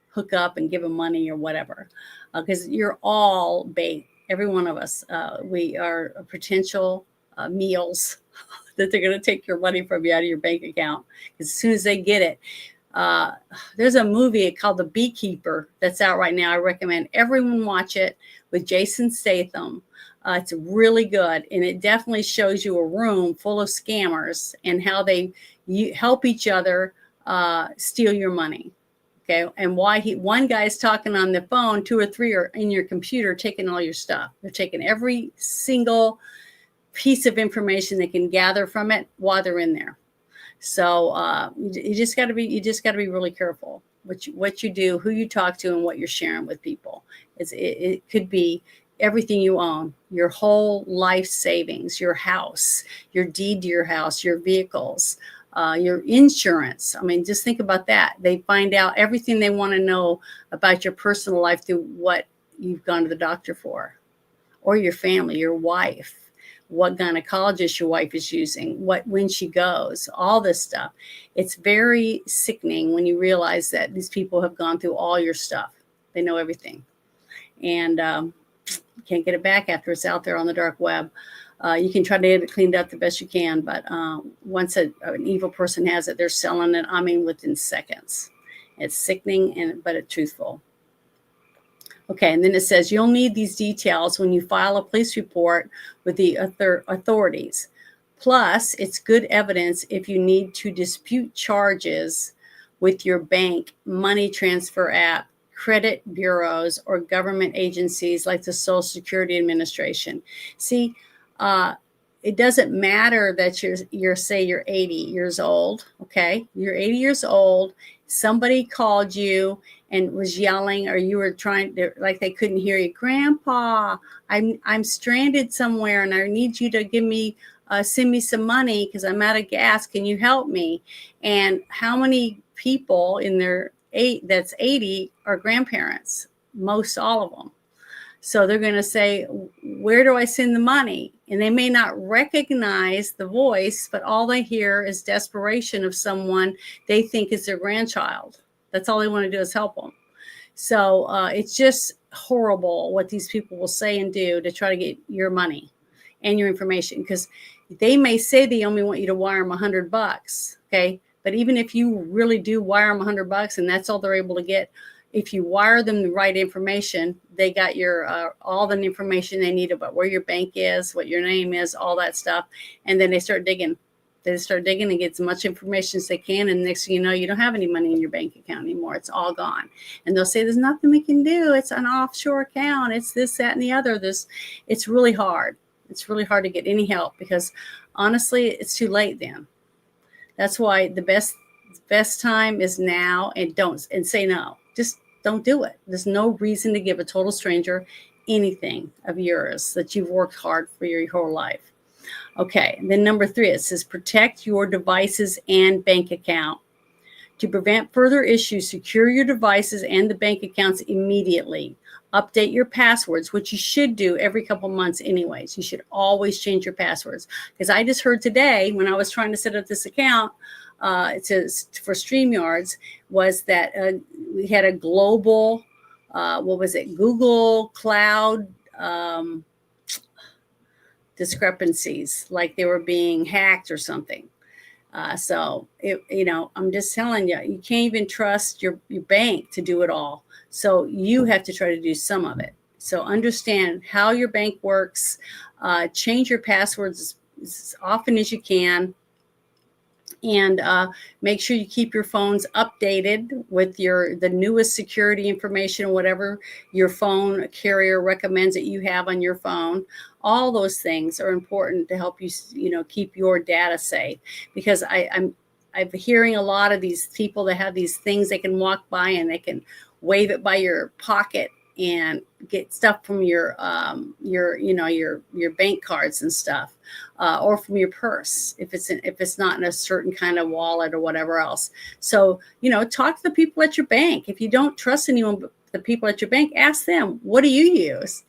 hook up and give them money or whatever, because you're all bait. Every one of us, we are potential meals that they're going to take your money from you out of your bank account as soon as they get it. There's a movie called The Beekeeper that's out right now. I recommend everyone watch it with Jason Statham. It's really good, and it definitely shows you a room full of scammers and how they help each other steal your money. Okay, and why one guy's talking on the phone, 2 or 3 are in your computer taking all your stuff. They're taking every single piece of information they can gather from it while they're in there. So you just got to be really careful what you do, who you talk to, and what you're sharing with people. It could be everything you own, your whole life savings, your house, your deed to your house, your vehicles. Your insurance. I mean, just think about that. They find out everything they want to know about your personal life through what you've gone to the doctor for, or your family, your wife, what gynecologist your wife is using, when she goes, all this stuff. It's very sickening when you realize that these people have gone through all your stuff. They know everything, and you can't get it back after it's out there on the dark web. You can try to get it cleaned up the best you can, but once an evil person has it, they're selling it, within seconds. It's sickening, but it's truthful. Okay, and then it says you'll need these details when you file a police report with the authorities. Plus, it's good evidence if you need to dispute charges with your bank, money transfer app, credit bureaus, or government agencies like the Social Security Administration. See, it doesn't matter that you're say you're 80 years old. Okay, you're 80 years old. Somebody called you and was yelling, or you were trying to, like they couldn't hear you. Grandpa, I'm stranded somewhere, and I need you to send me some money because I'm out of gas. Can you help me? And how many people in their that's 80 are grandparents? Most all of them. So they're going to say, where do I send the money? And they may not recognize the voice, but all they hear is desperation of someone they think is their grandchild. That's all they want to do is help them. So it's just horrible what these people will say and do to try to get your money and your information, because they may say they only want you to wire them $100. Okay. But even if you really do wire them $100 and that's all they're able to get, if you wire them the right information, they got your all the information they need about where your bank is, what your name is, all that stuff. And then they start digging. They start digging and get as much information as they can. And next thing you know, you don't have any money in your bank account anymore. It's all gone. And they'll say, there's nothing we can do. It's an offshore account. It's this, that, and the other. It's really hard. It's really hard to get any help because honestly, it's too late then. That's why the best time is now, and say no. Just don't do it. There's no reason to give a total stranger anything of yours that you've worked hard for your whole life. Okay, and then number 3, it says protect your devices and bank account. To prevent further issues, secure your devices and the bank accounts immediately. Update your passwords, which you should do every couple months anyways. You should always change your passwords. Because I just heard today when I was trying to set up this account, it says for StreamYards, was that we had a global, Google Cloud discrepancies, like they were being hacked or something. So I'm just telling you, you can't even trust your bank to do it all. So you have to try to do some of it. So understand how your bank works, change your passwords as often as you can, and make sure you keep your phones updated with the newest security information, whatever your phone carrier recommends that you have on your phone. All those things are important to help you, keep your data safe. Because I'm hearing a lot of these people that have these things they can walk by and they can wave it by your pocket and get stuff from your bank cards and stuff, or from your purse if it's not in a certain kind of wallet or whatever else. So talk to the people at your bank. If you don't trust anyone but the people at your bank, ask them, what do you use?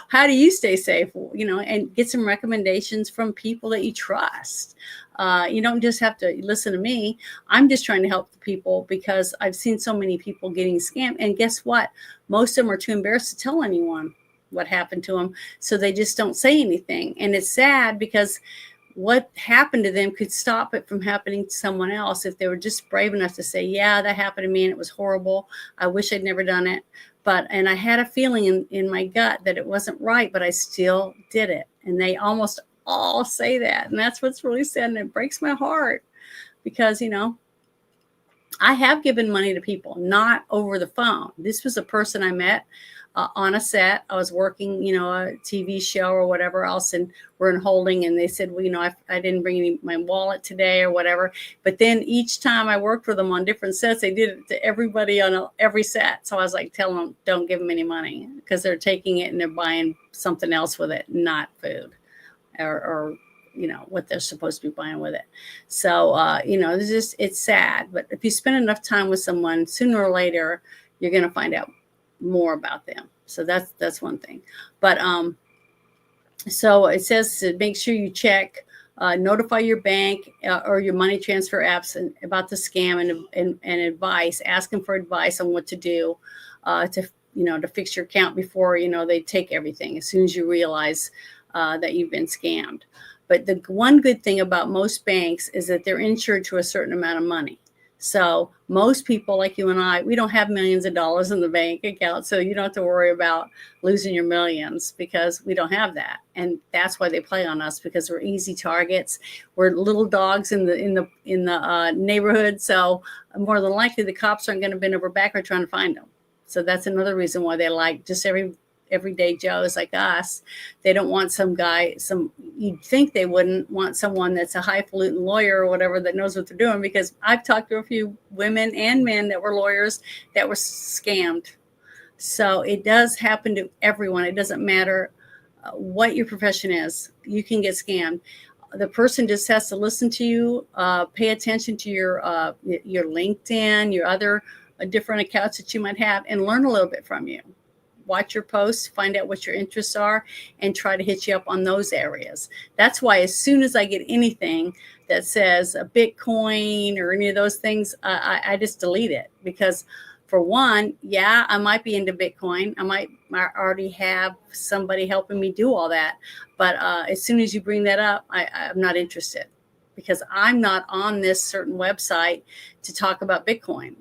How do you stay safe? And get some recommendations from people that you trust. You don't just have to listen to me. I'm just trying to help the people because I've seen so many people getting scammed. And guess what? Most of them are too embarrassed to tell anyone what happened to them. So they just don't say anything. And it's sad because what happened to them could stop it from happening to someone else if they were just brave enough to say, yeah, that happened to me and it was horrible. I wish I'd never done it. And I had a feeling in my gut that it wasn't right, but I still did it. And they almost all say that. And that's what's really sad. And it breaks my heart because, I have given money to people, not over the phone. This was a person I met on a set. I was working, a TV show or whatever else, and we're in holding. And they said, well, I didn't bring my wallet today or whatever. But then each time I worked with them on different sets, they did it to everybody on every set. So I was like, telling them, don't give them any money because they're taking it and they're buying something else with it, not food or what they're supposed to be buying with it. So, it's sad. But if you spend enough time with someone, sooner or later, you're going to find out more about them. So that's one thing. But so it says to make sure you check, notify your bank or your money transfer apps about the scam and advice. Ask them for advice on what to do to fix your account before they take everything. As soon as you realize that you've been scammed. But the one good thing about most banks is that they're insured to a certain amount of money. So most people like you and I, we don't have millions of dollars in the bank account. So you don't have to worry about losing your millions because we don't have that. And that's why they play on us, because we're easy targets. We're little dogs in the neighborhood. So more than likely the cops aren't going to bend over backward trying to find them. So that's another reason why they like just everyday Joes like us. They don't want some guy, you'd think they wouldn't want someone that's a highfalutin lawyer or whatever that knows what they're doing, because I've talked to a few women and men that were lawyers that were scammed. So it does happen to everyone. It doesn't matter what your profession is. You can get scammed. The person just has to listen to you, pay attention to your LinkedIn, your other different accounts that you might have, and learn a little bit from you. Watch your posts, find out what your interests are, and try to hit you up on those areas. That's why as soon as I get anything that says a Bitcoin or any of those things, I just delete it. Because for one, yeah, I might be into Bitcoin. I might already have somebody helping me do all that. But as soon as you bring that up, I'm not interested, because I'm not on this certain website to talk about Bitcoin.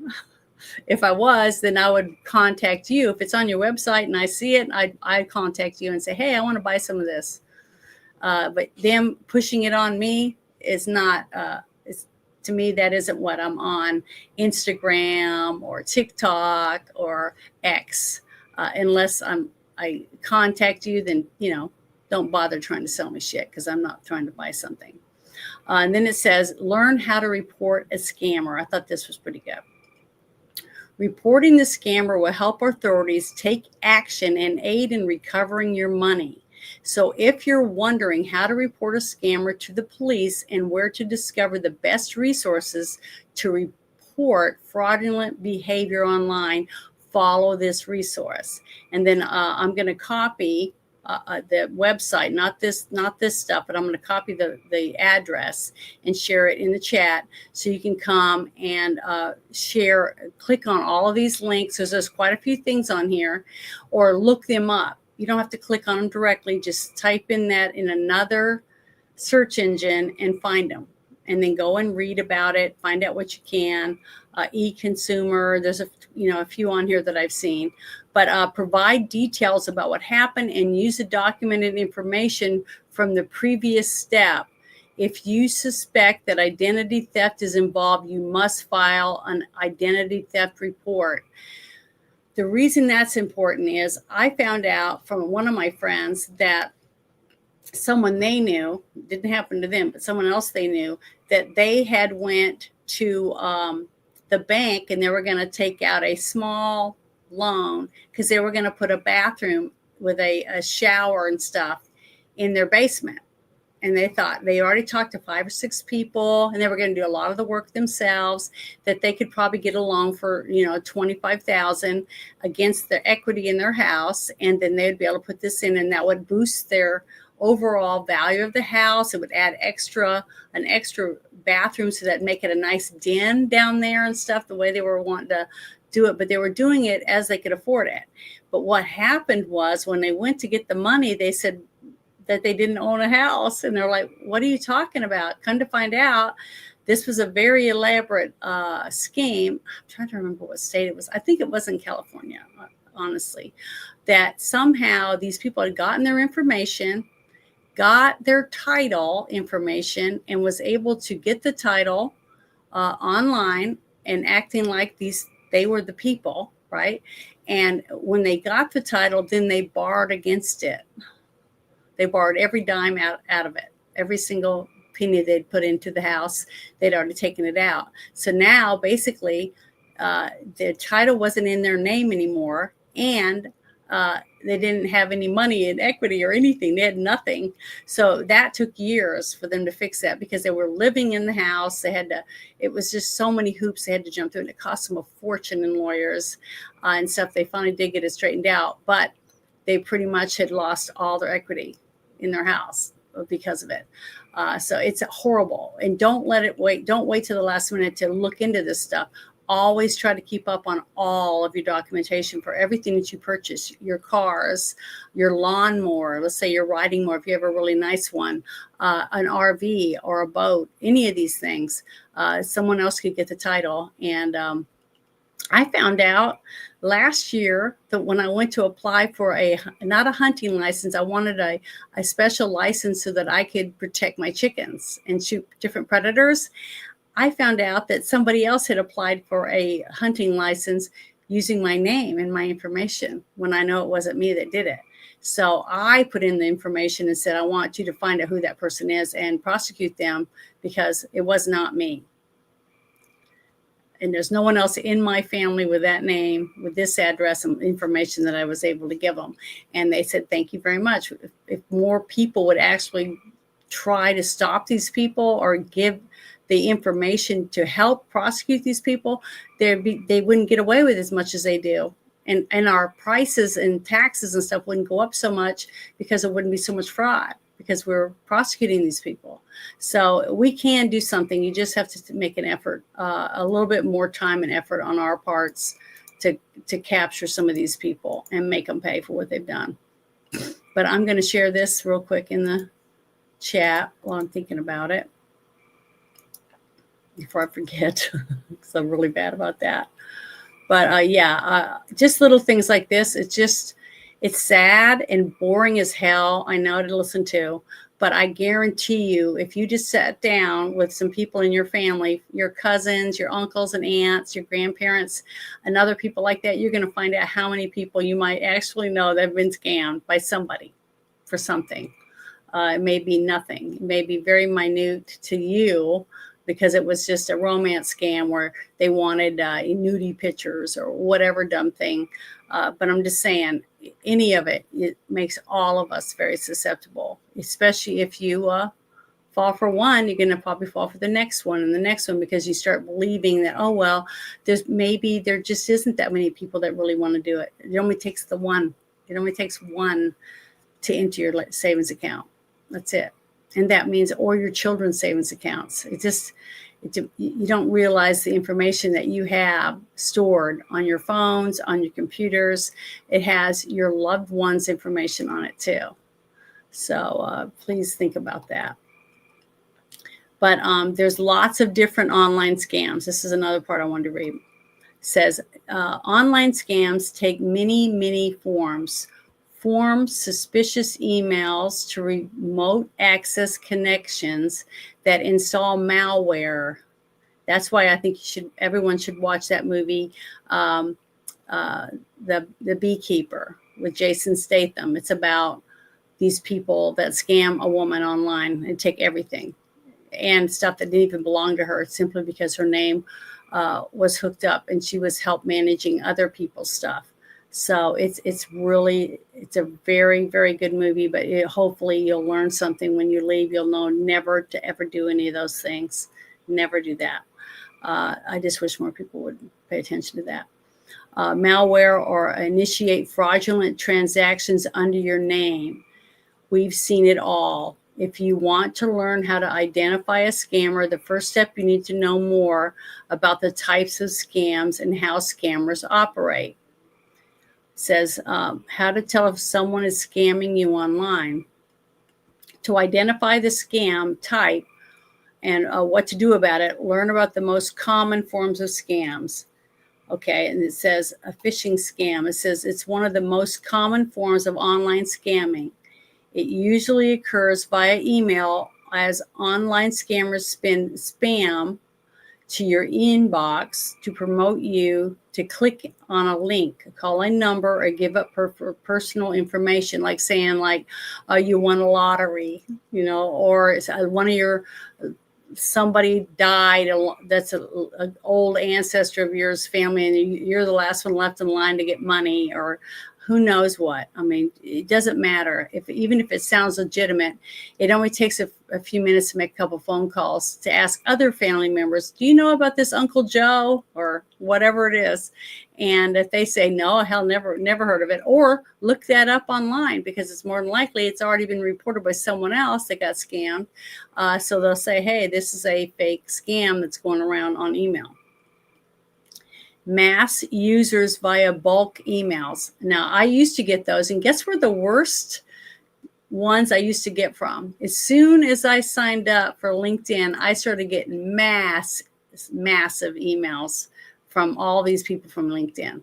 If I was, then I would contact you. If it's on your website and I see it, I'd contact you and say, hey, I want to buy some of this. But them pushing it on me is not, to me, that isn't what I'm on Instagram or TikTok or X. Unless I contact you, then, don't bother trying to sell me shit, because I'm not trying to buy something. And then it says, learn how to report a scammer. I thought this was pretty good. Reporting the scammer will help authorities take action and aid in recovering your money. So if you're wondering how to report a scammer to the police and where to discover the best resources to report fraudulent behavior online, follow this resource. And then I'm going to copy the website, not this stuff, but I'm going to copy the address and share it in the chat, so you can come and click on all of these links. There's quite a few things on here, or look them up. You don't have to click on them directly. Just type in that in another search engine and find them, and then go and read about it, find out what you can. E-consumer, there's a few on here that I've seen, but provide details about what happened and use the documented information from the previous step. If you suspect that identity theft is involved, you must file an identity theft report. The reason that's important is I found out from one of my friends that someone they knew, didn't happen to them, but someone else they knew, that they had went to the bank and they were going to take out a small loan because they were going to put a bathroom with a shower and stuff in their basement. And they thought, they already talked to 5 or 6 people, and they were going to do a lot of the work themselves, that they could probably get a loan for, $25,000 against the equity in their house. And then they'd be able to put this in, and that would boost their overall value of the house. It would add an extra bathroom, so that make it a nice den down there and stuff, the way they were wanting to do it. But they were doing it as they could afford it. But what happened was, when they went to get the money, they said that they didn't own a house. And they're like, what are you talking about? Come to find out, this was a very elaborate scheme. I'm trying to remember what state it was. I think it was in California, honestly, that somehow these people had gotten their information, got their title information, and was able to get the title online and acting like they were the people, right? And when they got the title, then they borrowed against it. They borrowed every dime out of it. Every single penny they'd put into the house, they'd already taken it out. So now, basically, the title wasn't in their name anymore, and they didn't have any money in equity or anything. They had nothing. So that took years for them to fix that, because they were living in the house. It was just so many hoops they had to jump through, and it cost them a fortune in lawyers and stuff. They finally did get it straightened out, but they pretty much had lost all their equity in their house because of it. So it's horrible. And don't let it wait. Don't wait till the last minute to look into this stuff. always try to keep up on all of your documentation for everything that you purchase, your cars, your lawnmower. Let's say you're riding more, if you have a really nice one, an RV or a boat, any of these things. Someone else could get the title. And I found out last year that when I went to apply for not a hunting license, I wanted a special license so that I could protect my chickens and shoot different predators. I found out that somebody else had applied for a hunting license using my name and my information when I know it wasn't me that did it. So I put in the information and said, I want you to find out who that person is and prosecute them because it was not me. And there's no one else in my family with that name, with this address and information that I was able to give them. And they said, thank you very much. If more people would actually try to stop these people or give the information to help prosecute these people, they wouldn't get away with as much as they do. And our prices and taxes and stuff wouldn't go up so much because there wouldn't be so much fraud because we're prosecuting these people. So we can do something. You just have to make an effort, a little bit more time and effort on our parts to capture some of these people and make them pay for what they've done. But I'm going to share this real quick in the chat while I'm thinking about it before I forget, because I'm really bad about that. But just little things like this. It's sad and boring as hell, I know, to listen to, but I guarantee you, if you just sat down with some people in your family, your cousins, your uncles and aunts, your grandparents, and other people like that, you're going to find out how many people you might actually know that have been scammed by somebody for something. It may be nothing. It may be very minute to you, because it was just a romance scam where they wanted nudie pictures or whatever dumb thing. But I'm just saying, any of it makes all of us very susceptible, especially if you fall for one, you're going to probably fall for the next one and the next one, because you start believing that, oh, well, there just isn't that many people that really want to do it. It only takes one. It only takes one to enter your savings account. That's it. And that means, or your children's savings accounts. You don't realize the information that you have stored on your phones, on your computers. It has your loved ones' information on it too. So please think about that. But there's lots of different online scams. This is another part I wanted to read. It says, online scams take many forms. Form suspicious emails to remote access connections that install malware. That's why I think everyone should watch that movie, The Beekeeper with Jason Statham. It's about these people that scam a woman online and take everything and stuff that didn't even belong to her simply because her name was hooked up and she was help managing other people's stuff. So it's a very, very good movie, but hopefully you'll learn something when you leave. You'll know never to ever do any of those things. Never do that. I just wish more people would pay attention to that. Malware or initiate fraudulent transactions under your name. We've seen it all. If you want to learn how to identify a scammer, the first step, you need to know more about the types of scams and how scammers operate. Says how to tell if someone is scamming you online. To identify the scam type and what to do about it, learn about the most common forms of scams. Okay, and it says a phishing scam. It says it's one of the most common forms of online scamming. It usually occurs via email as online scammers spin spam to your inbox to promote you to click on a link, call a number, or give up personal information, like saying you won a lottery, or one of your somebody died. That's an old ancestor of yours, family, and you're the last one left in line to get money, or who knows what. I mean, it doesn't matter. Even if it sounds legitimate, it only takes a few minutes to make a couple phone calls to ask other family members, do you know about this Uncle Joe or whatever it is? And if they say no, hell, never heard of it, or look that up online, because it's more than likely it's already been reported by someone else that got scammed. So they'll say, hey, this is a fake scam that's going around on email. mass users via bulk emails. Now, I used to get those, and guess where the worst ones I used to get from? As soon as I signed up for LinkedIn, I started getting massive emails from all these people from LinkedIn,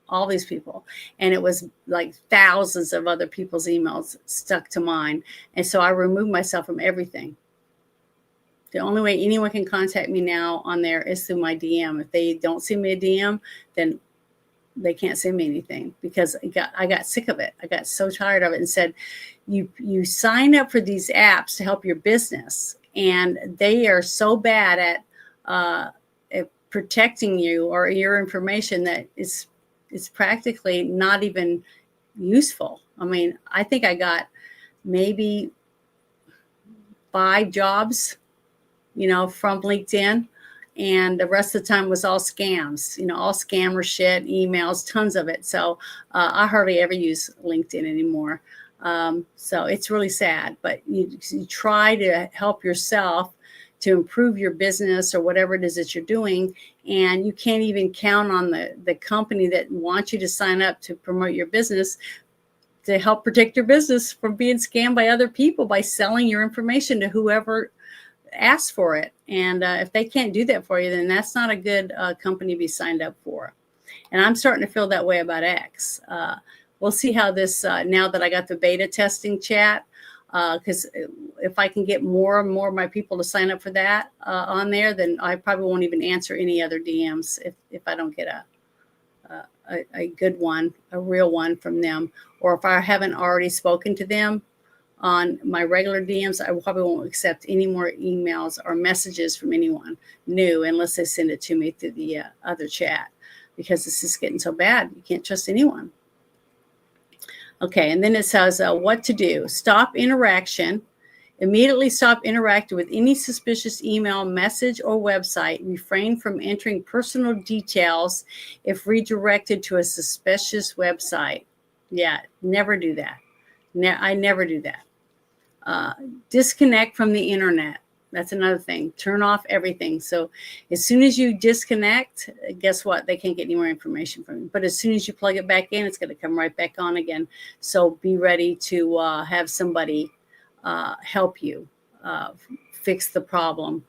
all these people. And it was like thousands of other people's emails stuck to mine. And so I removed myself from everything. The only way anyone can contact me now on there is through my DM. If they don't send me a DM, then they can't send me anything, because I got sick of it. I got so tired of it, and said, you sign up for these apps to help your business, and they are so bad at protecting you or your information that it's practically not even useful. I mean, I think I got maybe 5 jobs, from LinkedIn. And the rest of the time was all scams, all scammer shit, emails, tons of it. So I hardly ever use LinkedIn anymore. So it's really sad, but you try to help yourself to improve your business or whatever it is that you're doing. And you can't even count on the company that wants you to sign up to promote your business to help protect your business from being scammed by other people by selling your information to whoever asks for it. And if they can't do that for you, then that's not a good company to be signed up for. And I'm starting to feel that way about X. We'll see how this, now that I got the beta testing chat, because if I can get more and more of my people to sign up for that on there, then I probably won't even answer any other DMs if I don't get a good one, a real one from them. Or if I haven't already spoken to them on my regular DMs, I probably won't accept any more emails or messages from anyone new unless they send it to me through the other chat, because this is getting so bad. You can't trust anyone. Okay, and then it says what to do. Stop interaction. Immediately stop interacting with any suspicious email, message, or website. Refrain from entering personal details if redirected to a suspicious website. Yeah, never do that. I never do that. Disconnect from the internet. That's another thing. Turn off everything. So as soon as you disconnect, guess what? They can't get any more information from you. But as soon as you plug it back in, it's going to come right back on again. So be ready to have somebody help you fix the problem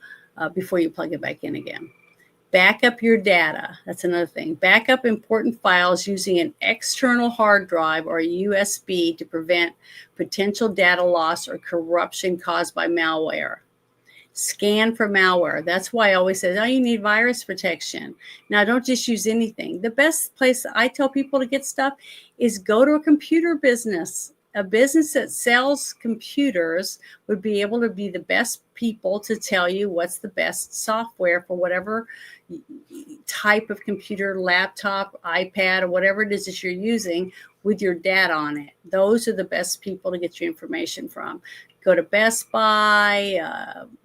before you plug it back in again. Back up your data. That's another thing. Back up important files using an external hard drive or a USB to prevent potential data loss or corruption caused by malware. Scan for malware. That's why I always say, you need virus protection. Now, don't just use anything. The best place I tell people to get stuff is go to a computer business. A business that sells computers would be able to be the best people to tell you what's the best software for whatever type of computer, laptop, iPad, or whatever it is that you're using with your data on it. Those are the best people to get your information from. Go to Best Buy,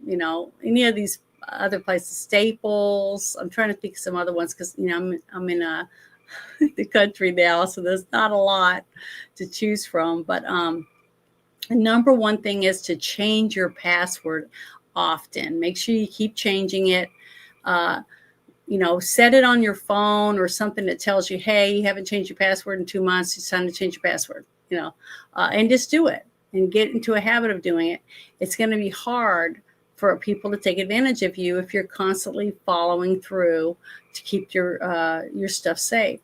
any of these other places, Staples. I'm trying to think of some other ones because, I'm in the country now, so there's not a lot to choose from. But the number one thing is to change your password often. Make sure you keep changing it. Set it on your phone or something that tells you, hey, you haven't changed your password in 2 months. It's time to change your password, and just do it and get into a habit of doing it. It's going to be hard for people to take advantage of you if you're constantly following through to keep your stuff safe.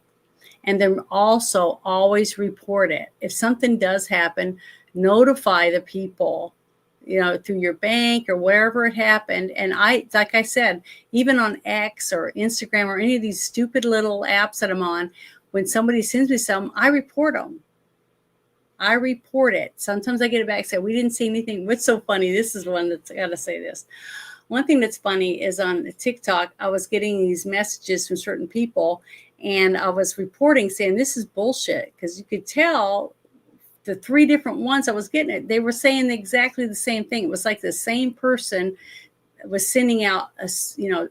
And then also always report it. If something does happen, notify the people, through your bank or wherever it happened. And like I said, even on X or Instagram or any of these stupid little apps that I'm on, when somebody sends me something, I report them. I report it. Sometimes I get it back and say, we didn't see anything. What's so funny? This is one that's, I got to say this. One thing that's funny is on TikTok, I was getting these messages from certain people, and I was reporting saying, this is bullshit. Because you could tell the 3 different ones I was getting it, they were saying exactly the same thing. It was like the same person was sending out,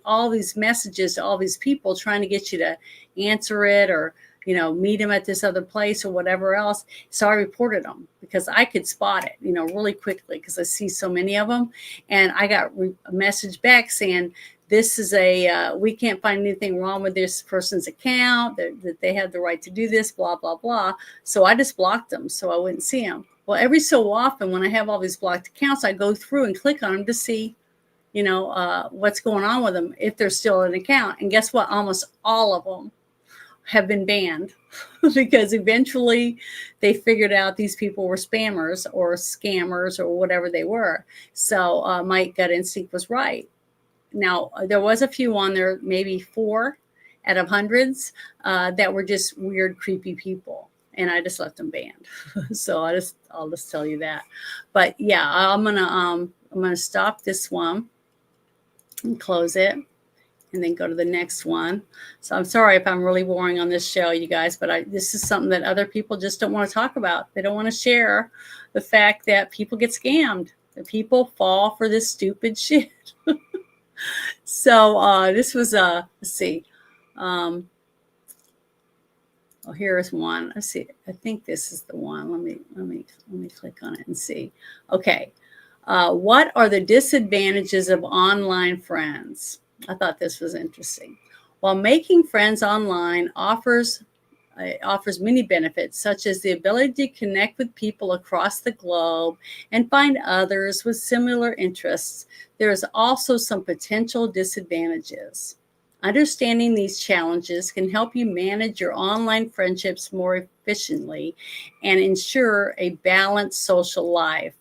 all these messages to all these people trying to get you to answer it or, meet them at this other place or whatever else. So I reported them because I could spot it, really quickly because I see so many of them. And I got a message back saying, this is we can't find anything wrong with this person's account, that they have the right to do this, blah, blah, blah. So I just blocked them so I wouldn't see them. Well, every so often when I have all these blocked accounts, I go through and click on them to see, what's going on with them, if they're still an account. And guess what? Almost all of them have been banned because eventually they figured out these people were spammers or scammers or whatever they were. So my gut instinct was right. Now, there was a few on there, maybe 4 out of hundreds, that were just weird, creepy people. And I just left them banned. So I'll just tell you that. But yeah, I'm gonna stop this one and close it, and then go to the next one. So I'm sorry if I'm really boring on this show, you guys, but this is something that other people just don't want to talk about. They don't want to share the fact that people get scammed, that people fall for this stupid shit. So this was let's see. Here's one. Let's see. I think this is the one. Let me click on it and see. Okay. What are the disadvantages of online friends? I thought this was interesting. While making friends online offers many benefits, such as the ability to connect with people across the globe and find others with similar interests, there is also some potential disadvantages. Understanding these challenges can help you manage your online friendships more efficiently and ensure a balanced social life.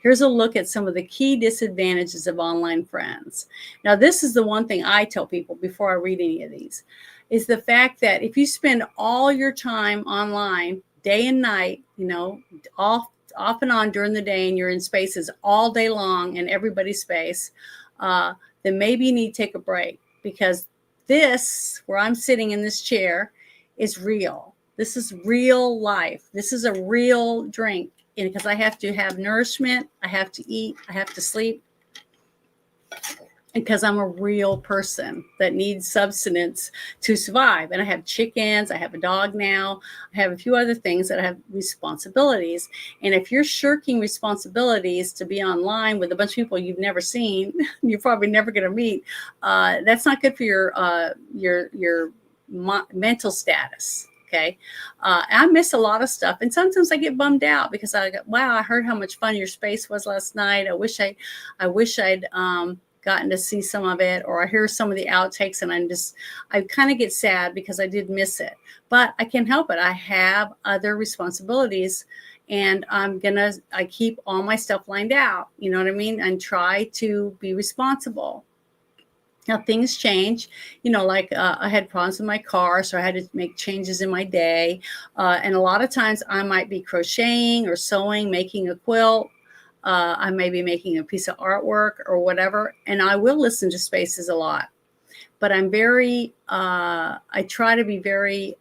Here's a look at some of the key disadvantages of online friends. Now, this is the one thing I tell people before I read any of these, is the fact that if you spend all your time online, day and night, off and on during the day, and you're in spaces all day long in everybody's space, then maybe you need to take a break, because this, where I'm sitting in this chair, is real. This is real life. This is a real drink. And because I have to have nourishment, I have to eat, I have to sleep. And because I'm a real person that needs substance to survive. And I have chickens, I have a dog now, I have a few other things that I have responsibilities. And if you're shirking responsibilities to be online with a bunch of people you've never seen, you're probably never going to meet, that's not good for your mental status. Okay. I miss a lot of stuff. And sometimes I get bummed out because I heard how much fun your space was last night. I wish I'd gotten to see some of it, or I hear some of the outtakes, and I kind of get sad because I did miss it, but I can't help it. I have other responsibilities, and I keep all my stuff lined out, you know what I mean? And try to be responsible. Now things change, I had problems with my car, so I had to make changes in my day. And a lot of times I might be crocheting or sewing, making a quilt. I may be making a piece of artwork or whatever. And I will listen to spaces a lot, but I'm I try to be very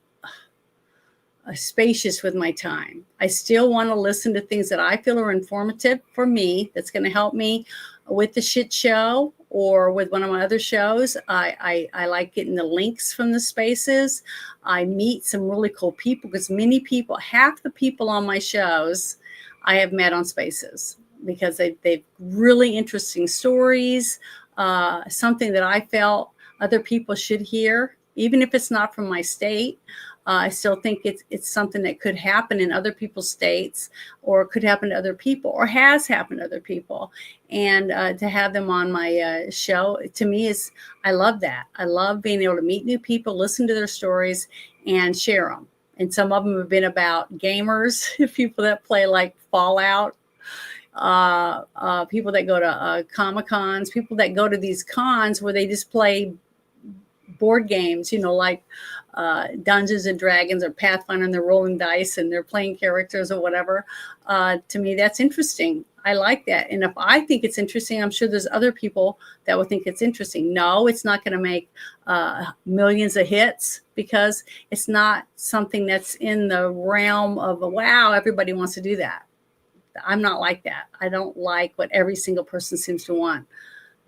spacious with my time. I still want to listen to things that I feel are informative for me, that's going to help me with the shit show or with one of my other shows. I like getting the links from the spaces. I meet some really cool people, because half the people on my shows I have met on spaces, because they've really interesting stories, something that I felt other people should hear, even if it's not from my state. I still think it's something that could happen in other people's states, or could happen to other people, or has happened to other people. And to have them on my show, to me, I love that. I love being able to meet new people, listen to their stories, and share them. And some of them have been about gamers, people that play like Fallout, people that go to Comic-Cons, people that go to these cons where they just play board games, like Dungeons and Dragons or Pathfinder, and they're rolling dice and they're playing characters or whatever. To me, that's interesting. I like that. And if I think it's interesting, I'm sure there's other people that will think it's interesting. No, it's not going to make millions of hits, because it's not something that's in the realm of, wow, everybody wants to do that. I'm not like that. I don't like what every single person seems to want,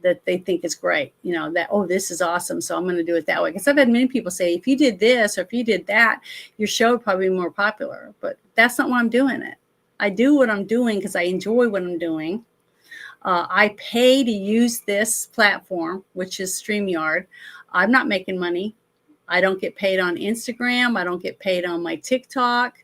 that they think is great, that, oh, this is awesome, so I'm going to do it that way. Because I've had many people say, if you did this or if you did that, your show would probably be more popular. But that's not why I'm doing it. I do what I'm doing because I enjoy what I'm doing. I pay to use this platform, which is StreamYard. I'm not making money. I don't get paid on Instagram. I don't get paid on my TikTok.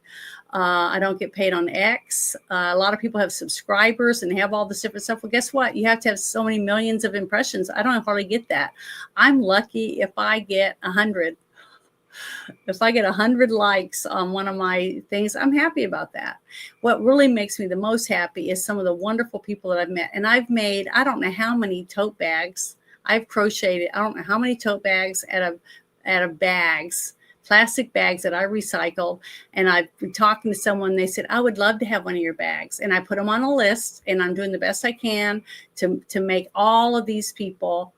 I don't get paid on X. A lot of people have subscribers and have all this different stuff. Well, guess what? You have to have so many millions of impressions. I don't hardly get that. I'm lucky if I get 100. If I get 100 likes on one of my things, I'm happy about that. What really makes me the most happy is some of the wonderful people that I've met. And I've made, I don't know how many tote bags. I've crocheted, I don't know how many tote bags out of bags, plastic bags that I recycled. And I've been talking to someone, they said, I would love to have one of your bags. And I put them on a list, and I'm doing the best I can to make all of these people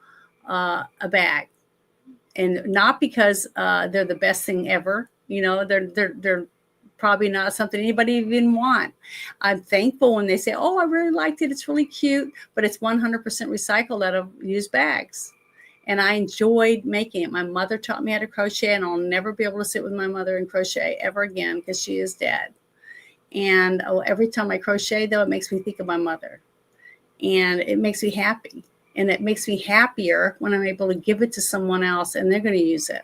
a bag. And not because they're the best thing ever, you know, they're probably not something anybody even want. I'm thankful when they say, oh, I really liked it, it's really cute, but it's 100% recycled out of used bags. And I enjoyed making it. My mother taught me how to crochet, and I'll never be able to sit with my mother and crochet ever again because she is dead. And every time I crochet, though, it makes me think of my mother, and it makes me happy. And it makes me happier when I'm able to give it to someone else and they're going to use it.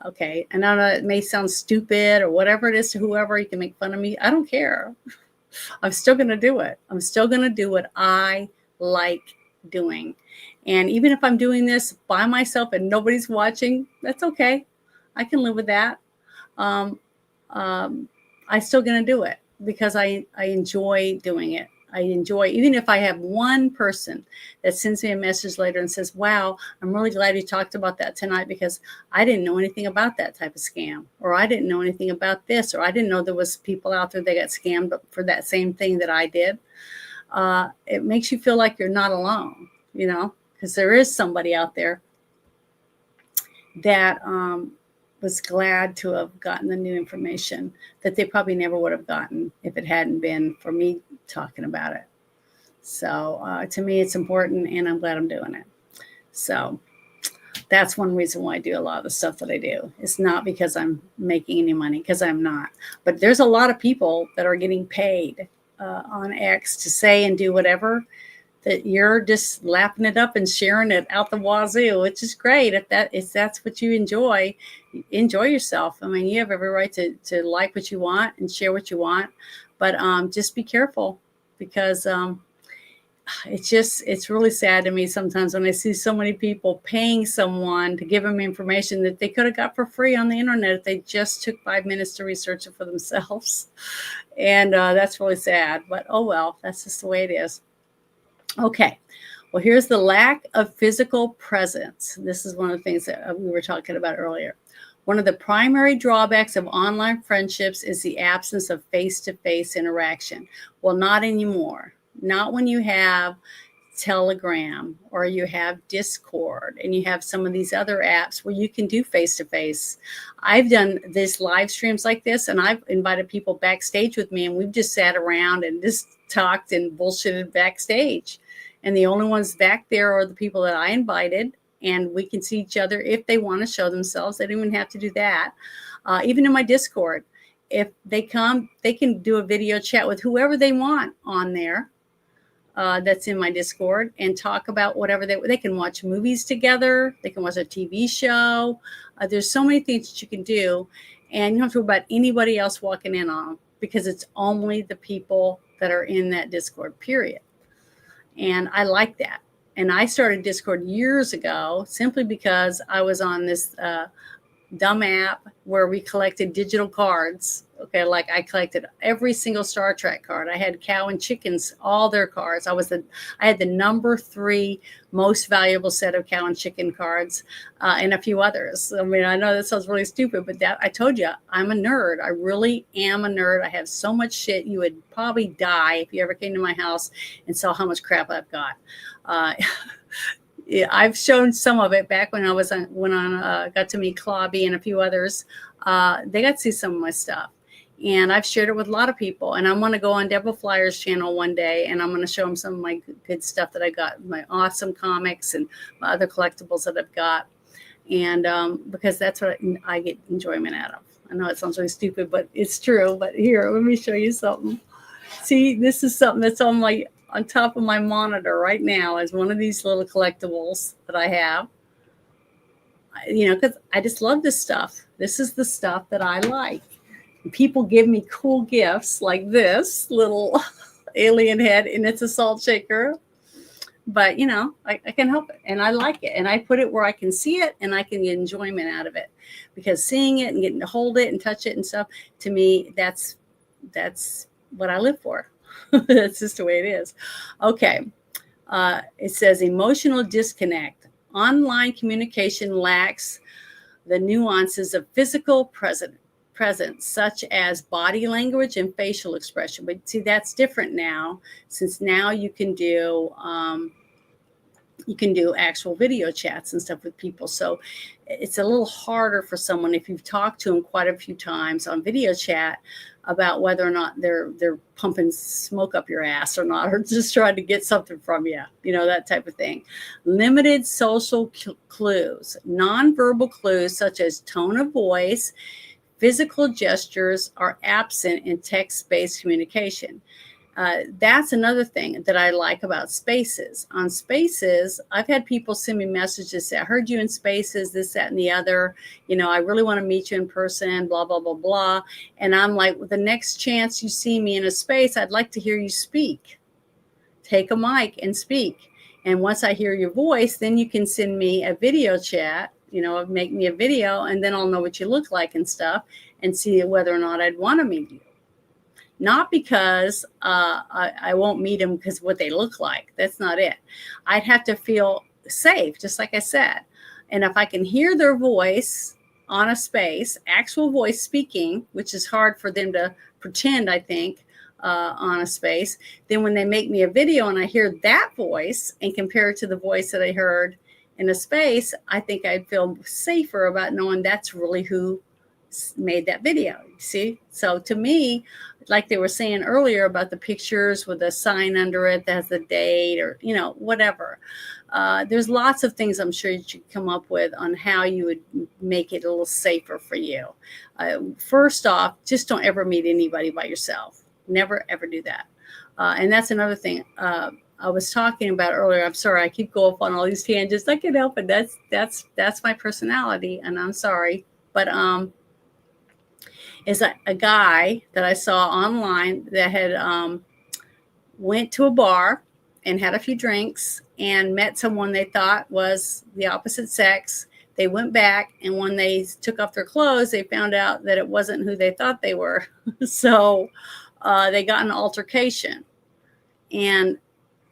Okay. And I know it may sound stupid or whatever it is to whoever. You can make fun of me. I don't care. I'm still going to do it. I'm still going to do what I like doing. And even if I'm doing this by myself and nobody's watching, that's okay. I can live with that. I'm still going to do it because I enjoy doing it. I enjoy, even if I have one person that sends me a message later and says, wow, I'm really glad you talked about that tonight because I didn't know anything about that type of scam, or I didn't know anything about this, or I didn't know there was people out there that got scammed for that same thing that I did. It makes you feel like you're not alone, you know, because there is somebody out there that was glad to have gotten the new information that they probably never would have gotten if it hadn't been for me talking about it. So to me, it's important, and I'm glad I'm doing it. So that's one reason why I do a lot of the stuff that I do. It's not because I'm making any money, because I'm not. But there's a lot of people that are getting paid on X to say and do whatever, that you're just lapping it up and sharing it out the wazoo, which is great. If that's what you enjoy yourself. I mean, you have every right to like what you want and share what you want, but just be careful, because it's really sad to me sometimes when I see so many people paying someone to give them information that they could have got for free on the internet if they just took 5 minutes to research it for themselves. And that's really sad, but oh well, that's just the way it is. Okay, well, here's the lack of physical presence. This is one of the things that we were talking about earlier. One of the primary drawbacks of online friendships is the absence of face-to-face interaction. Well, not anymore. Not when you have Telegram or you have Discord and you have some of these other apps where you can do face-to-face. I've done this live streams like this, and I've invited people backstage with me, and we've just sat around and just talked and bullshitted backstage. And the only ones back there are the people that I invited, and we can see each other if they want to show themselves. They don't even have to do that. Even in my Discord, if they come, they can do a video chat with whoever they want on there. That's in my Discord, and talk about whatever they can watch movies together. They can watch a TV show. There's so many things that you can do, and you don't have to worry about anybody else walking in on them, because it's only the people that are in that Discord, period. And I like that. And I started Discord years ago simply because I was on this dumb app where we collected digital cards. Okay, like I collected every single Star Trek card. I had Cow and Chickens, all their cards. I had the number 3 most valuable set of Cow and Chicken cards, and a few others. I mean, I know that sounds really stupid, but that I told you, I'm a nerd. I really am a nerd. I have so much shit. You would probably die if you ever came to my house and saw how much crap I've got. I've shown some of it back when I was got to meet Clawby and a few others. They got to see some of my stuff, and I've shared it with a lot of people. And I'm going to go on Devil Flyers channel one day, and I'm going to show them some of my good stuff that I got, my awesome comics and my other collectibles that I've got. And because that's what I get enjoyment out of. I know it sounds really stupid, but it's true. But here, let me show you something. See, this is something that's on my on top of my monitor right now is one of these little collectibles that I have. Because I just love this stuff. This is the stuff that I like. And people give me cool gifts like this little alien head, and it's a salt shaker. But, I can help it, and I like it. And I put it where I can see it, and I can get enjoyment out of it. Because seeing it and getting to hold it and touch it and stuff, to me, that's what I live for. That's just the way it is. Okay. It says emotional disconnect. Online communication lacks the nuances of physical presence, such as body language and facial expression. But see, that's different now, since now you can do actual video chats and stuff with people. So it's a little harder for someone if you've talked to them quite a few times on video chat about whether or not they're pumping smoke up your ass or not, or just trying to get something from you, that type of thing. Limited social clues, nonverbal clues such as tone of voice, physical gestures are absent in text-based communication. That's another thing that I like about Spaces. On Spaces, I've had people send me messages say, I heard you in Spaces, this, that, and the other. I really want to meet you in person, blah, blah, blah, blah. And I'm like, well, the next chance you see me in a space, I'd like to hear you speak. Take a mic and speak. And once I hear your voice, then you can send me a video chat, make me a video, and then I'll know what you look like and stuff and see whether or not I'd want to meet you. Not because I won't meet them because of what they look like. That's not it. I'd have to feel safe, just like I said. And if I can hear their voice on a space, actual voice speaking, which is hard for them to pretend, I think, on a space, then when they make me a video and I hear that voice and compare it to the voice that I heard in a space, I think I'd feel safer about knowing that's really who made that video. You see? So to me, like they were saying earlier about the pictures with a sign under it that has the date or, whatever. There's lots of things I'm sure you could come up with on how you would make it a little safer for you. First off, just don't ever meet anybody by yourself. Never, ever do that. And that's another thing I was talking about earlier. I'm sorry, I keep going off on all these tangents. I can't help it. That's my personality, and I'm sorry. But is a guy that I saw online that had went to a bar and had a few drinks and met someone they thought was the opposite sex. They went back, and when they took off their clothes, they found out that it wasn't who they thought they were. So they got in an altercation, and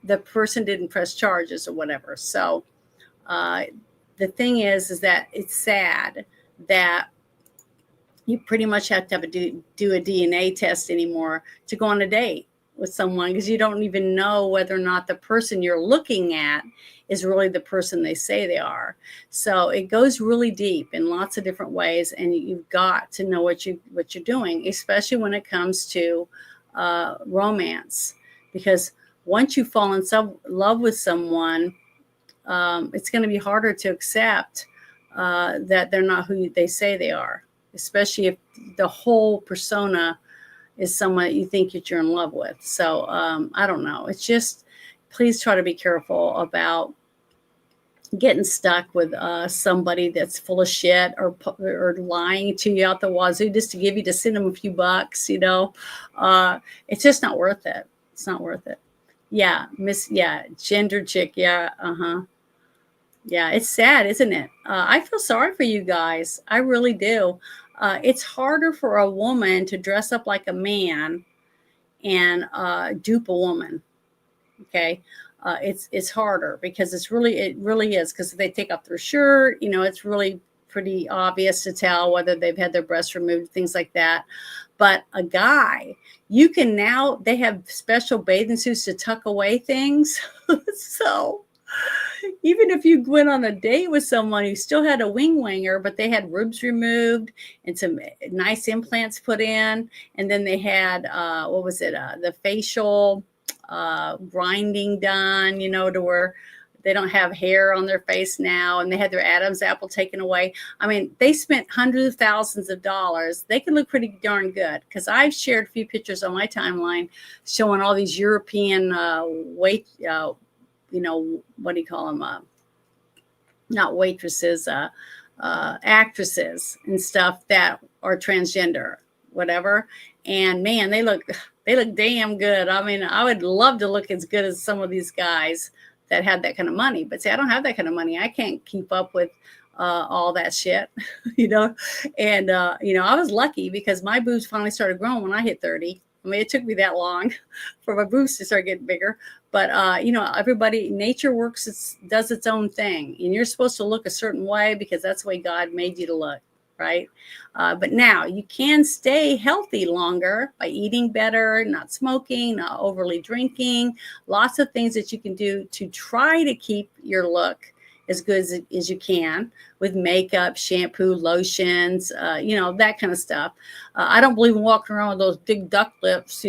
the person didn't press charges or whatever. So the thing is that it's sad that you pretty much have to do a DNA test anymore to go on a date with someone, because you don't even know whether or not the person you're looking at is really the person they say they are. So it goes really deep in lots of different ways, and you've got to know what you're doing, especially when it comes to romance, because once you fall in love with someone, it's going to be harder to accept that they're not who they say they are, especially if the whole persona is someone that you think that you're in love with. So I don't know. It's just, please try to be careful about getting stuck with somebody that's full of shit or lying to you out the wazoo just to send them a few bucks, it's just not worth it. It's not worth it. Yeah. Gender chick. Yeah. Yeah. It's sad, isn't it? I feel sorry for you guys. I really do. It's harder for a woman to dress up like a man and dupe a woman. Okay. It's harder because it really is, because if they take off their shirt, it's really pretty obvious to tell whether they've had their breasts removed, things like that. But a guy, they have special bathing suits to tuck away things. So even if you went on a date with someone who still had a wing-winger, but they had ribs removed and some nice implants put in, and then they had, the facial grinding done, to where they don't have hair on their face now, and they had their Adam's apple taken away. I mean, they spent hundreds of thousands of dollars. They can look pretty darn good, because I've shared a few pictures on my timeline showing all these European what do you call them? Not waitresses, actresses and stuff that are transgender, whatever. And man, they look damn good. I mean, I would love to look as good as some of these guys that had that kind of money. But see, I don't have that kind of money. I can't keep up with all that shit, And, I was lucky because my boobs finally started growing when I hit 30. I mean, it took me that long for my boobs to start getting bigger. But, everybody, nature does its own thing. And you're supposed to look a certain way because that's the way God made you to look, right? But now you can stay healthy longer by eating better, not smoking, not overly drinking, lots of things that you can do to try to keep your look as good as you can with makeup, shampoo, lotions, that kind of stuff. I don't believe in walking around with those big duck lips. I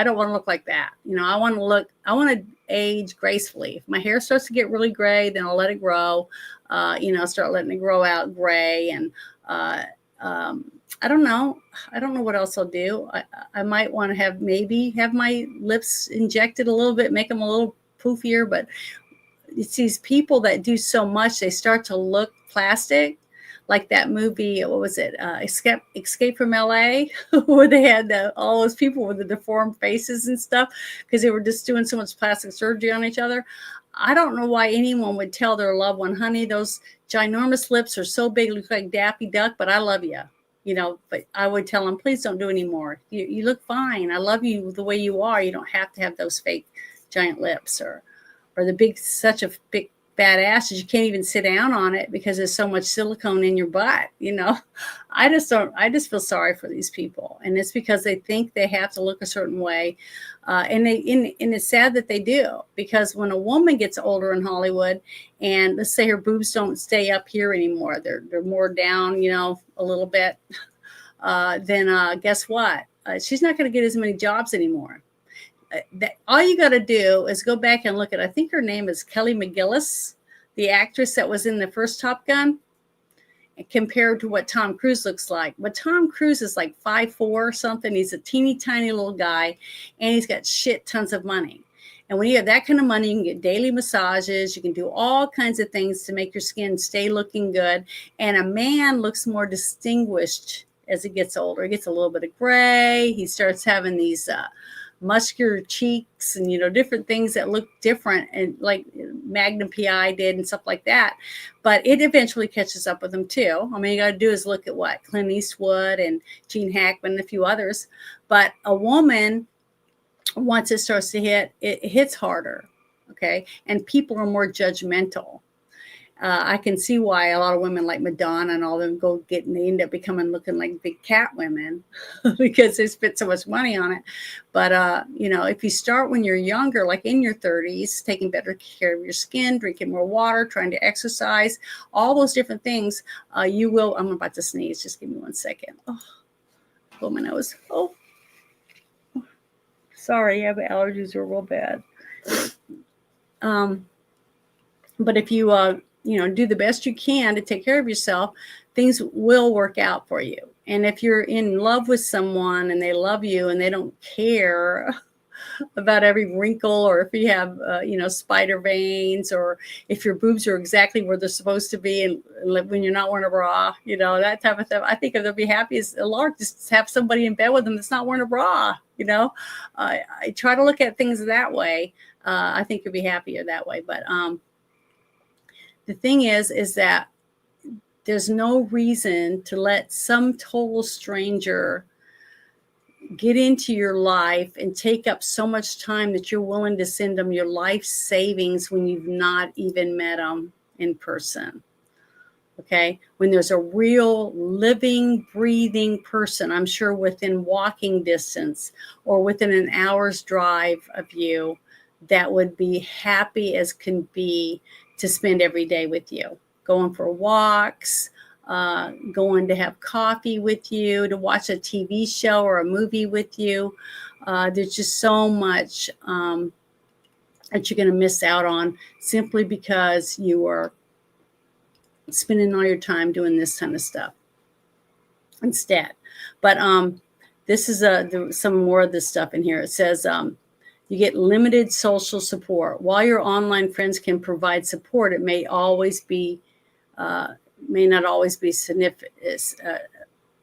don't want to look like that. I want to age gracefully. If my hair starts to get really gray, then I'll let it grow, start letting it grow out gray. And I don't know. I don't know what else I'll do. I might want to have my lips injected a little bit, make them a little poofier, but it's these people that do so much, they start to look plastic, like that movie. What was it? Escape from LA, where they had all those people with the deformed faces and stuff because they were just doing so much plastic surgery on each other. I don't know why anyone would tell their loved one, honey, those ginormous lips are so big, look like Daffy Duck, but I love you. But I would tell them, please don't do any more. You look fine. I love you the way you are. You don't have to have those fake giant lips or such a big fat ass that you can't even sit down on it because there's so much silicone in your butt. I just feel sorry for these people. And it's because they think they have to look a certain way. And it's sad that they do, because when a woman gets older in Hollywood and let's say her boobs don't stay up here anymore, they're more down, a little bit, then guess what? She's not going to get as many jobs anymore. All you got to do is go back and look at, I think her name is Kelly McGillis, the actress that was in the first Top Gun, compared to what Tom Cruise looks like. But Tom Cruise is like 5'4" or something. He's a teeny tiny little guy, and he's got shit tons of money. And when you have that kind of money, you can get daily massages. You can do all kinds of things to make your skin stay looking good. And a man looks more distinguished as he gets older. He gets a little bit of gray. He starts having these muscular cheeks and different things that look different, and like Magnum PI did and stuff like that. But it eventually catches up with them too. I mean, you got to do is look at what Clint Eastwood and Gene Hackman and a few others. But a woman, once it starts to hit, it hits harder. Okay, and people are more judgmental. I can see why a lot of women like Madonna and all them they end up looking like big cat women because they spent so much money on it. But, if you start when you're younger, like in your 30s, taking better care of your skin, drinking more water, trying to exercise, all those different things, you will. I'm about to sneeze. Just give me 1 second. Oh, blow my nose. Oh, sorry. Yeah, but allergies are real bad. But if you, do the best you can to take care of yourself, things will work out for you. And if you're in love with someone and they love you and they don't care about every wrinkle, or if you have, spider veins, or if your boobs are exactly where they're supposed to be and when you're not wearing a bra, that type of stuff, I think they'll be happy as a lark just have somebody in bed with them that's not wearing a bra. I try to look at things that way. I think you'll be happier that way. But the thing is that there's no reason to let some total stranger get into your life and take up so much time that you're willing to send them your life savings when you've not even met them in person. Okay. When there's a real living, breathing person, I'm sure within walking distance or within an hour's drive of you, that would be happy as can be to spend every day with you, going for walks, going to have coffee with you, to watch a TV show or a movie with you. There's just so much that you're going to miss out on simply because you are spending all your time doing this kind of stuff instead. But this is some more of this stuff in here. It says you get limited social support. While your online friends can provide support, it may not always be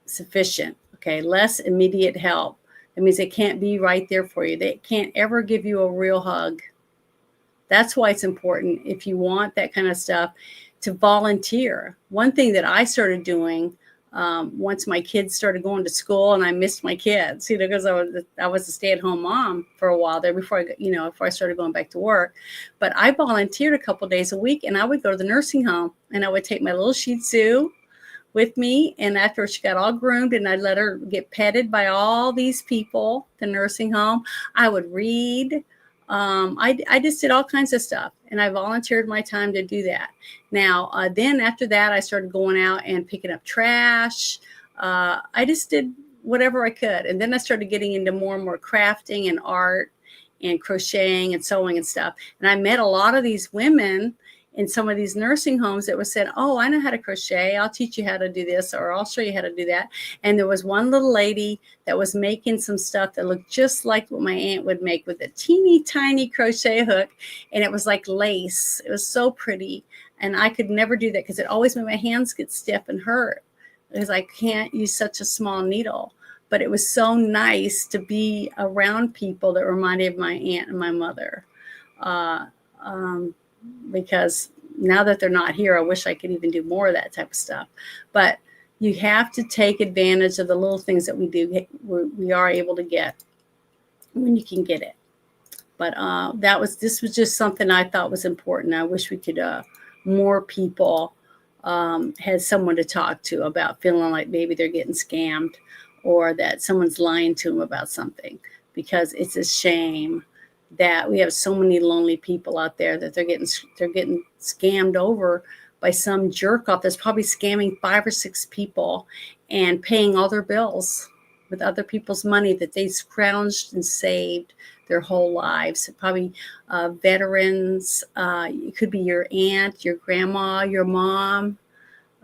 sufficient. Okay, less immediate help. That means they can't be right there for you. They can't ever give you a real hug. That's why it's important, if you want that kind of stuff, to volunteer. One thing that I started doing once my kids started going to school, and I missed my kids, because I was a stay-at-home mom for a while there before I started going back to work. But I volunteered a couple days a week, and I would go to the nursing home, and I would take my little Shih Tzu with me, and after she got all groomed, and I'd let her get petted by all these people, the nursing home, I would read. I just did all kinds of stuff, and I volunteered my time to do that. Now, then after that, I started going out and picking up trash. I just did whatever I could. And then I started getting into more and more crafting and art and crocheting and sewing and stuff. And I met a lot of these women in some of these nursing homes that was said, oh, I know how to crochet. I'll teach you how to do this, or I'll show you how to do that. And there was one little lady that was making some stuff that looked just like what my aunt would make, with a teeny tiny crochet hook. And it was like lace. It was so pretty. And I could never do that because it always made my hands get stiff and hurt, because I can't use such a small needle. But it was so nice to be around people that reminded of my aunt and my mother. Because now that they're not here, I wish I could even do more of that type of stuff. But you have to take advantage of the little things that we are able to get when you can get it. But this was just something I thought was important. I wish we could more people had someone to talk to about feeling like maybe they're getting scammed, or that someone's lying to them about something, because it's a shame that we have so many lonely people out there that they're getting scammed over by some jerk off that's probably scamming 5 or 6 people and paying all their bills with other people's money that they scrounged and saved their whole lives. Probably veterans. It could be your aunt, your grandma, your mom.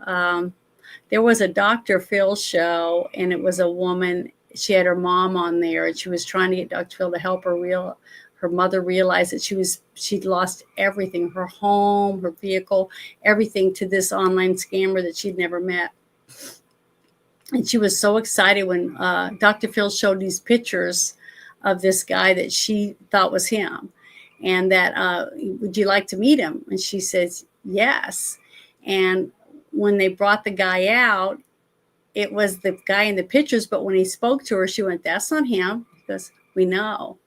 There was a Dr. Phil show, and it was a woman. She had her mom on there, and she was trying to get Dr. Phil to help her mother realized that she'd lost everything, her home, her vehicle, everything, to this online scammer that she'd never met. And she was so excited when Dr. Phil showed these pictures of this guy that she thought was him, and that, would you like to meet him? And she says, yes. And when they brought the guy out, it was the guy in the pictures, but when he spoke to her, she went, that's not him. Because we know.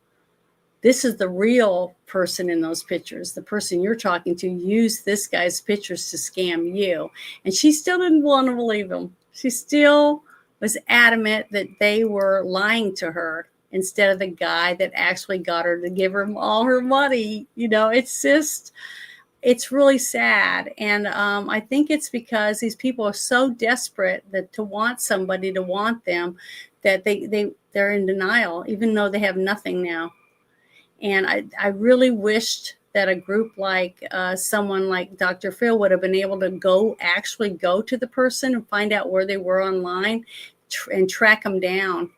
This is the real person in those pictures. The person you're talking to used this guy's pictures to scam you. And she still didn't want to believe him. She still was adamant that they were lying to her instead of the guy that actually got her to give her all her money. It's really sad. And I think it's because these people are so desperate that to want somebody to want them, that they're in denial, even though they have nothing now. And I really wished that a group like someone like Dr. Phil would have been able to actually go to the person and find out where they were online and track them down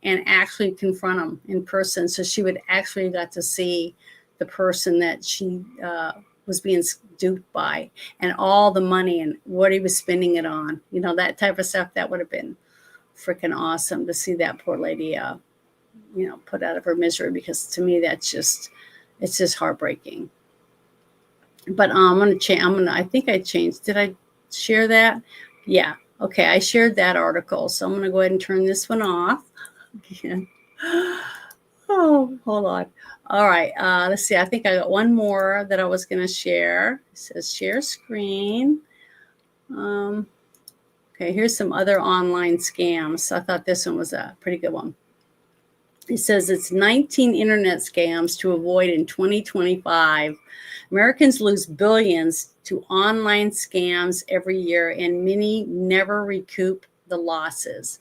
and actually confront them in person. So she would actually got to see the person that she was being duped by, and all the money and what he was spending it on. That type of stuff. That would have been freaking awesome to see that poor lady put out of her misery, because to me it's just heartbreaking. But I'm gonna change. I think I changed. Did I share that? Yeah. Okay, I shared that article, so I'm gonna go ahead and turn this one off again. Oh, hold on. All right. Let's see. I think I got one more that I was gonna share. It says share screen. Okay. Here's some other online scams. I thought this one was a pretty good one. It says it's 19 internet scams to avoid in 2025. Americans lose billions to online scams every year, and many never recoup the losses.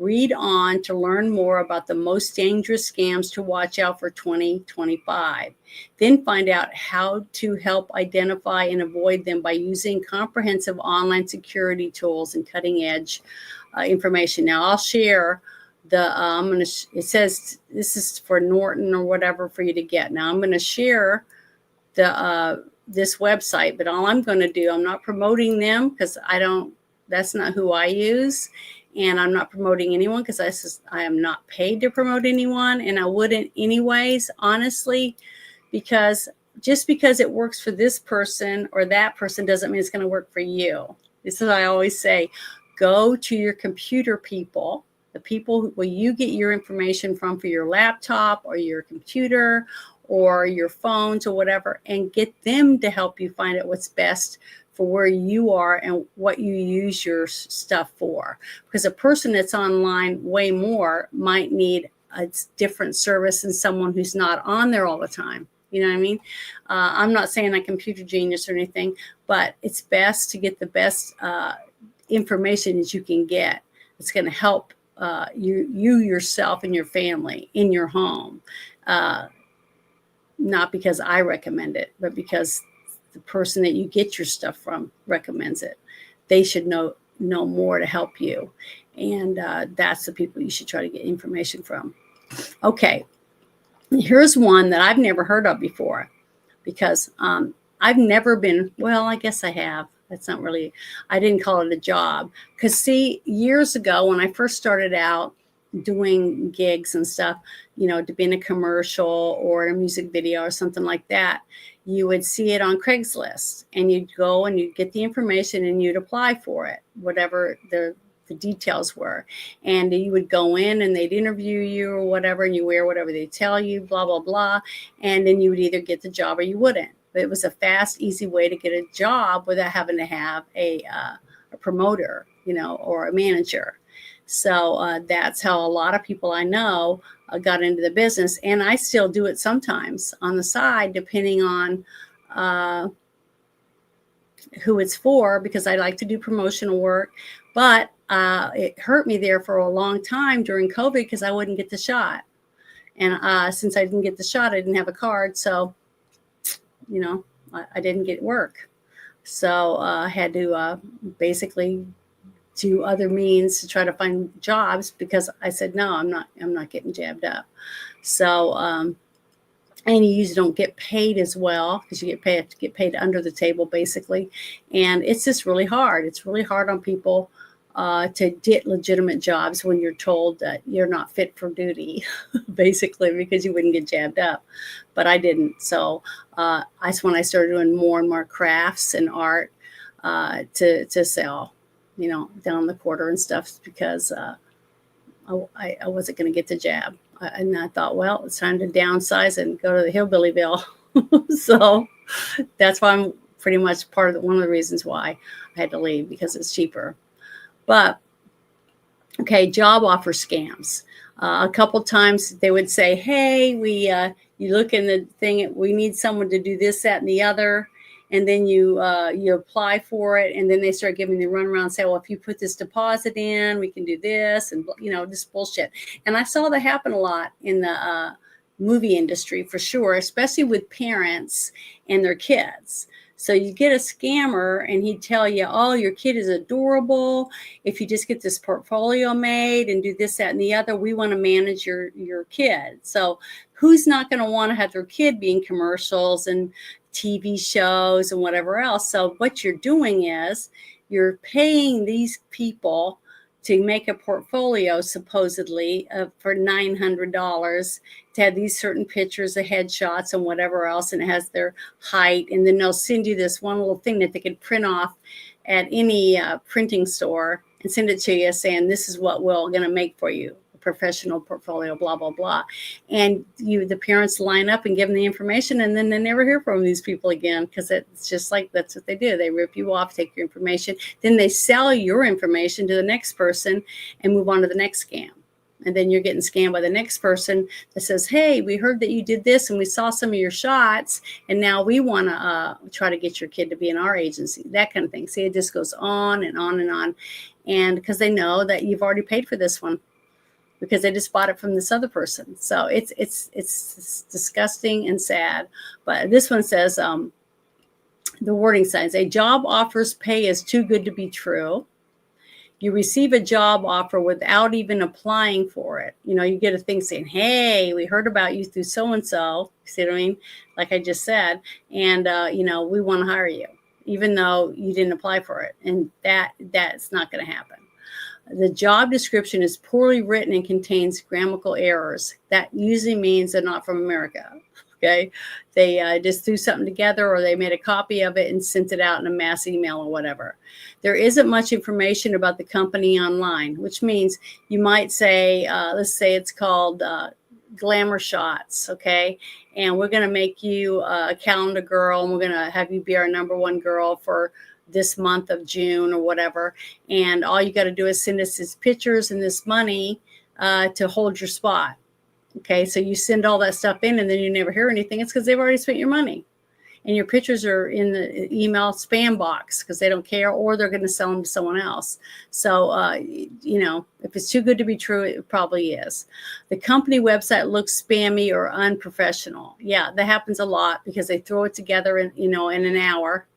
Read on to learn more about the most dangerous scams to watch out for 2025. Then find out how to help identify and avoid them by using comprehensive online security tools and cutting edge information. Now I'll share it says this is for Norton or whatever for you to get. Now I'm going to share this website, but all I'm going to do, I'm not promoting them because that's not who I use. And I'm not promoting anyone because I am not paid to promote anyone. And I wouldn't anyways, honestly, because just because it works for this person or that person doesn't mean it's going to work for you. This is what I always say. Go to your computer people, the people where you get your information from for your laptop or your computer or your phones or whatever, and get them to help you find out what's best for where you are and what you use your stuff for. Because a person that's online way more might need a different service than someone who's not on there all the time. You know what I mean? I'm not saying I'm a computer genius or anything, but it's best to get the best information that you can get. It's going to help you yourself and your family in your home. Not because I recommend it, but because the person that you get your stuff from recommends it. They should know more to help you. And that's the people you should try to get information from. Okay, here's one that I've never heard of before because I've never been, well, I guess I have. That's not really, I didn't call it a job. Because see, years ago when I first started out doing gigs and stuff, to be in a commercial or a music video or something like that, you would see it on Craigslist and you'd go and you'd get the information and you'd apply for it, whatever the details were. And you would go in and they'd interview you or whatever, and you wear whatever they tell you, blah, blah, blah. And then you would either get the job or you wouldn't. But it was a fast, easy way to get a job without having to have a promoter, or a manager. So that's how a lot of people I know got into the business. And I still do it sometimes on the side, depending on who it's for, because I like to do promotional work. But it hurt me there for a long time during COVID because I wouldn't get the shot. And since I didn't get the shot, I didn't have a card. So, I didn't get work. So I had to basically do other means to try to find jobs because I said, no, I'm not getting jabbed up. So, and you usually don't get paid as well because you have to get paid under the table basically. And it's just really hard. It's really hard on people to get legitimate jobs when you're told that you're not fit for duty, basically, because you wouldn't get jabbed up. But I didn't. So that's when I started doing more and more crafts and art to sell, down the quarter and stuff, because I wasn't going to get the jab. And I thought, well, it's time to downsize and go to the Hillbillyville. So that's why I'm pretty much one of the reasons why I had to leave, because it's cheaper. But, okay, job offer scams. A couple times they would say, hey, you look in the thing, we need someone to do this, that, and the other. And then you apply for it. And then they start giving the runaround and say, well, if you put this deposit in, we can do this. And, this bullshit. And I saw that happen a lot in the movie industry for sure, especially with parents and their kids. So you get a scammer and he'd tell you, oh, your kid is adorable. If you just get this portfolio made and do this, that, and the other, we want to manage your kid. So who's not going to want to have their kid be in commercials and TV shows and whatever else? So what you're doing is you're paying these people to make a portfolio, supposedly, for $900 to have these certain pictures, the headshots and whatever else, and it has their height. And then they'll send you this one little thing that they can print off at any printing store and send it to you saying, this is what we're going to make for you, a professional portfolio, blah, blah, blah. And the parents line up and give them the information, and then they never hear from these people again, because it's just like, that's what they do. They rip you off, take your information, then they sell your information to the next person and move on to the next scam. And then you're getting scammed by the next person that says, hey, we heard that you did this and we saw some of your shots, and now we want to try to get your kid to be in our agency, that kind of thing. See, it just goes on and on and on. And because they know that you've already paid for this one. because they just bought it from this other person. So it's disgusting and sad. But this one says, the wording signs, a job offer's pay is too good to be true. You receive a job offer without even applying for it. You know, you get a thing saying, hey, we heard about you through so-and-so, see what I mean? Like I just said, and, you know, we want to hire you, even though you didn't apply for it. And that's not going to happen. The job description is poorly written and contains grammatical errors. That usually means they're not from America. Okay, they just threw something together, or they made a copy of it and sent it out in a mass email or whatever. There isn't much information about the company online, which means you might say, let's say it's called Glamour Shots, okay? And we're going to make you a calendar girl, and we're going to have you be our #1 girl for this month of June or whatever. And all you got to do is send us these pictures and this money to hold your spot. Okay, so you send all that stuff in and then you never hear anything. It's because they've already spent your money. And your pictures are in the email spam box because they don't care, or they're going to sell them to someone else. So, you know, if it's too good to be true, it probably is. The company website looks spammy or unprofessional. Yeah, that happens a lot because they throw it together in, you know, in an hour.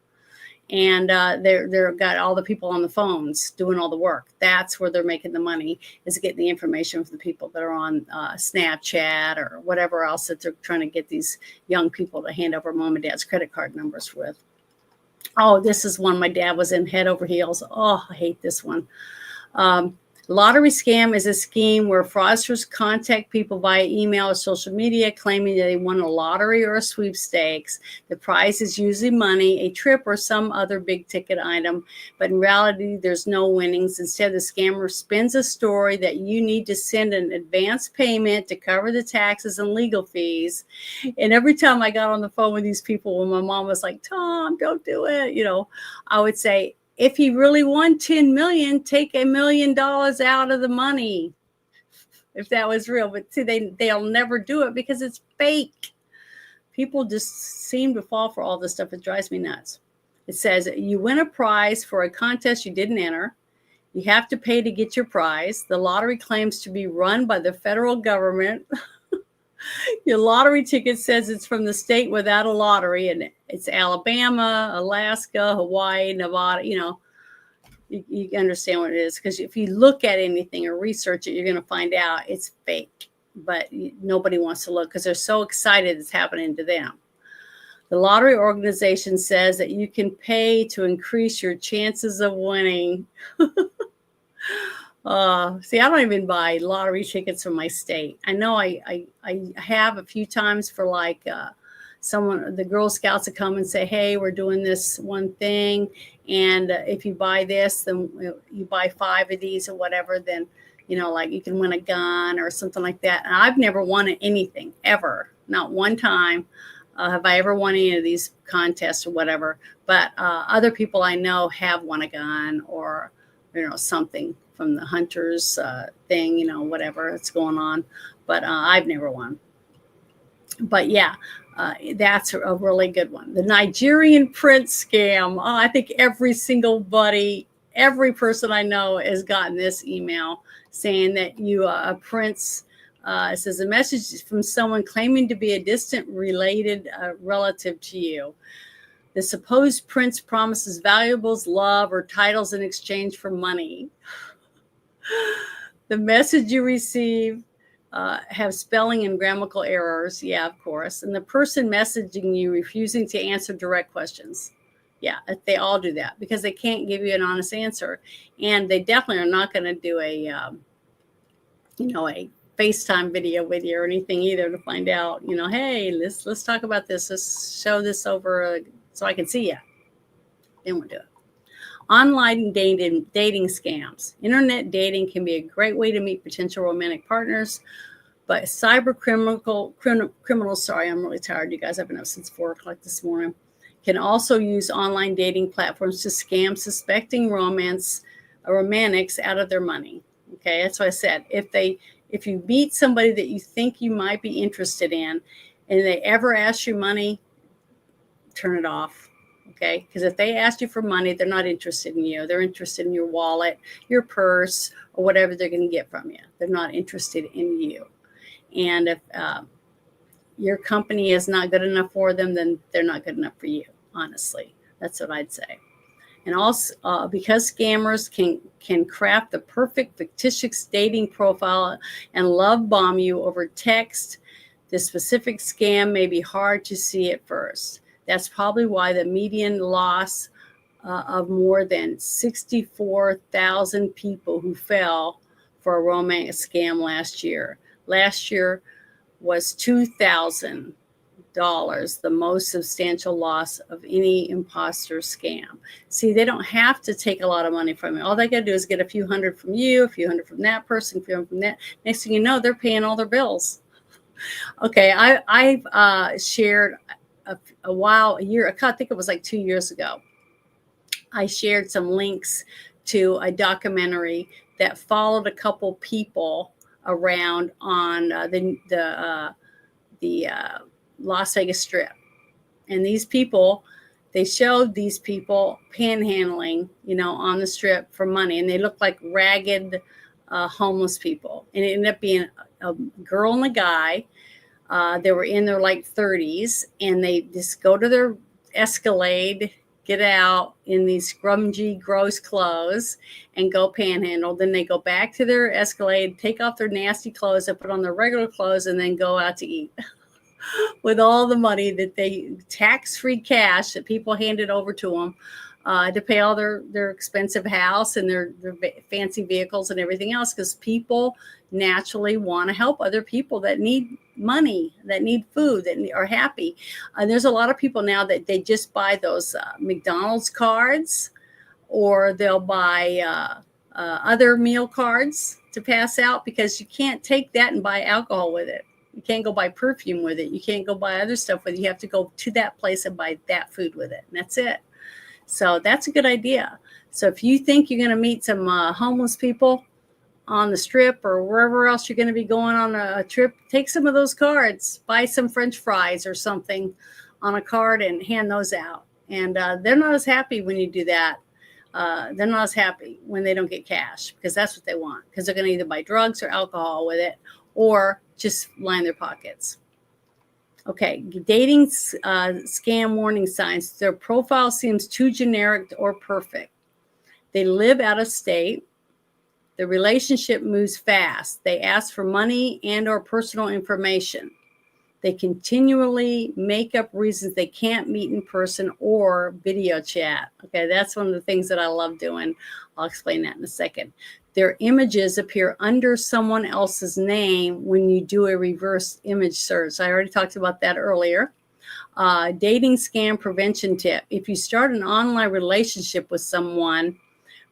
And they're got all the people on the phones doing all the work. That's where they're making the money, is getting the information from the people that are on Snapchat or whatever else that they're trying to get these young people to hand over mom and dad's credit card numbers with. Oh, this is one my dad was in head over heels. Oh, I hate this one. Lottery scam is a scheme where fraudsters contact people via email or social media claiming that they won a lottery or a sweepstakes. The prize is usually money, a trip, or some other big ticket item. But in reality, there's no winnings. Instead, the scammer spins a story that you need to send an advance payment to cover the taxes and legal fees. And every time I got on the phone with these people, when my mom was like, Tom, don't do it, you know, I would say, if he really won 10 million, take $1 million out of the money. If that was real. But see, they'll never do it because it's fake. People just seem to fall for all this stuff. It drives me nuts. It says you win a prize for a contest you didn't enter. You have to pay to get your prize. The lottery claims to be run by the federal government. Your lottery ticket says it's from the state without a lottery, and it's Alabama, Alaska, Hawaii, Nevada. You know, you understand what it is, because if you look at anything or research it, you're going to find out it's fake. But nobody wants to look because they're so excited it's happening to them. The lottery organization says that you can pay to increase your chances of winning. See, I don't even buy lottery tickets from my state. I know I have a few times for like the Girl Scouts to come and say, hey, we're doing this one thing. And if you buy this, then you buy 5 of these or whatever, then, you know, like you can win a gun or something like that. And I've never won anything ever. Not one time have I ever won any of these contests or whatever. But other people I know have won a gun or, you know, something from the hunters thing, you know, whatever that's going on. But I've never won. But yeah, that's a really good one. The Nigerian prince scam. Oh, I think every person I know has gotten this email saying that you are a prince. It says a message from someone claiming to be a distant related relative to you. The supposed prince promises valuables, love, or titles in exchange for money. The message you receive have spelling and grammatical errors. Yeah, of course. And the person messaging you refusing to answer direct questions. Yeah, they all do that because they can't give you an honest answer. And they definitely are not going to do a FaceTime video with you or anything either to find out, you know, hey, let's talk about this. Let's show this over so I can see you. They won't do it. Online dating scams. Internet dating can be a great way to meet potential romantic partners, but cyber criminals, sorry, I'm really tired, you guys. I've been up since 4 o'clock this morning, can also use online dating platforms to scam suspecting romantics out of their money. Okay, that's what I said. If you meet somebody that you think you might be interested in and they ever ask you money, turn it off. Okay, because if they ask you for money, they're not interested in you. They're interested in your wallet, your purse, or whatever they're going to get from you. They're not interested in you. And if your company is not good enough for them, then they're not good enough for you. Honestly, that's what I'd say. And also, because scammers can craft the perfect fictitious dating profile and love bomb you over text, the specific scam may be hard to see at first. That's probably why the median loss of more than 64,000 people who fell for a romance scam last year. Last year was $2,000, the most substantial loss of any imposter scam. See, they don't have to take a lot of money from you. All they got to do is get a few hundred from you, a few hundred from that person, a few hundred from that. Next thing you know, they're paying all their bills. Okay, I've shared I think it was like 2 years ago. I shared some links to a documentary that followed a couple people around on the Las Vegas Strip, and these people, they showed these people panhandling, on the Strip for money, and they looked like ragged homeless people, and it ended up being a girl and a guy. They were in their like 30s, and they just go to their Escalade, get out in these grungy, gross clothes and go panhandle. Then they go back to their Escalade, take off their nasty clothes and put on their regular clothes, and then go out to eat with all the money that tax-free cash that people handed over to them to pay all their expensive house and their fancy vehicles and everything else, because people naturally want to help other people that need money, that need food, that are happy. There's a lot of people now that they just buy those McDonald's cards, or they'll buy other meal cards to pass out, because you can't take that and buy alcohol with it. You can't go buy perfume with it. You can't go buy other stuff with it. You have to go to that place and buy that food with it. And that's it. So that's a good idea. So if you think you're going to meet some homeless people on the Strip or wherever else you're going to be going on a trip, take some of those cards, buy some French fries or something on a card and hand those out. And they're not as happy when you do that. They're not as happy when they don't get cash, because that's what they want, because they're going to either buy drugs or alcohol with it, or just line their pockets. Okay, dating scam warning signs. Their profile seems too generic or perfect. They live out of state. The relationship moves fast. They ask for money and or personal information. They continually make up reasons they can't meet in person or video chat. Okay, that's one of the things that I love doing. I'll explain that in a second. Their images appear under someone else's name when you do a reverse image search. I already talked about that earlier. Dating scam prevention tip. If you start an online relationship with someone,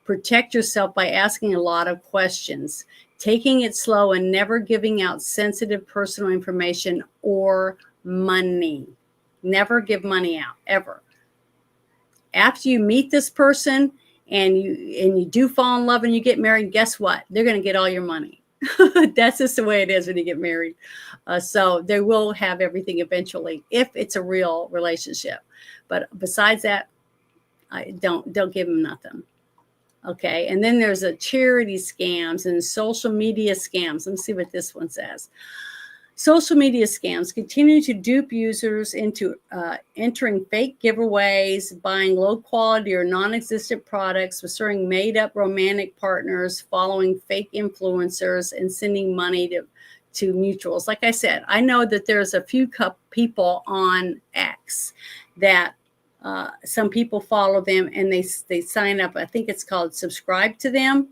protect yourself by asking a lot of questions, taking it slow, and never giving out sensitive personal information or money. Never give money out, ever. After you meet this person and you do fall in love and you get married, guess what? They're going to get all your money. That's just the way it is when you get married. So they will have everything eventually if it's a real relationship. But besides that, don't give them nothing. Okay, and then there's a charity scams and social media scams. Let me see what this one says. Social media scams continue to dupe users into entering fake giveaways, buying low quality or non-existent products, pursuing made-up romantic partners, following fake influencers, and sending money to mutuals. Like I said, I know that there's a few people on X that some people follow them and they sign up. I think it's called subscribe to them,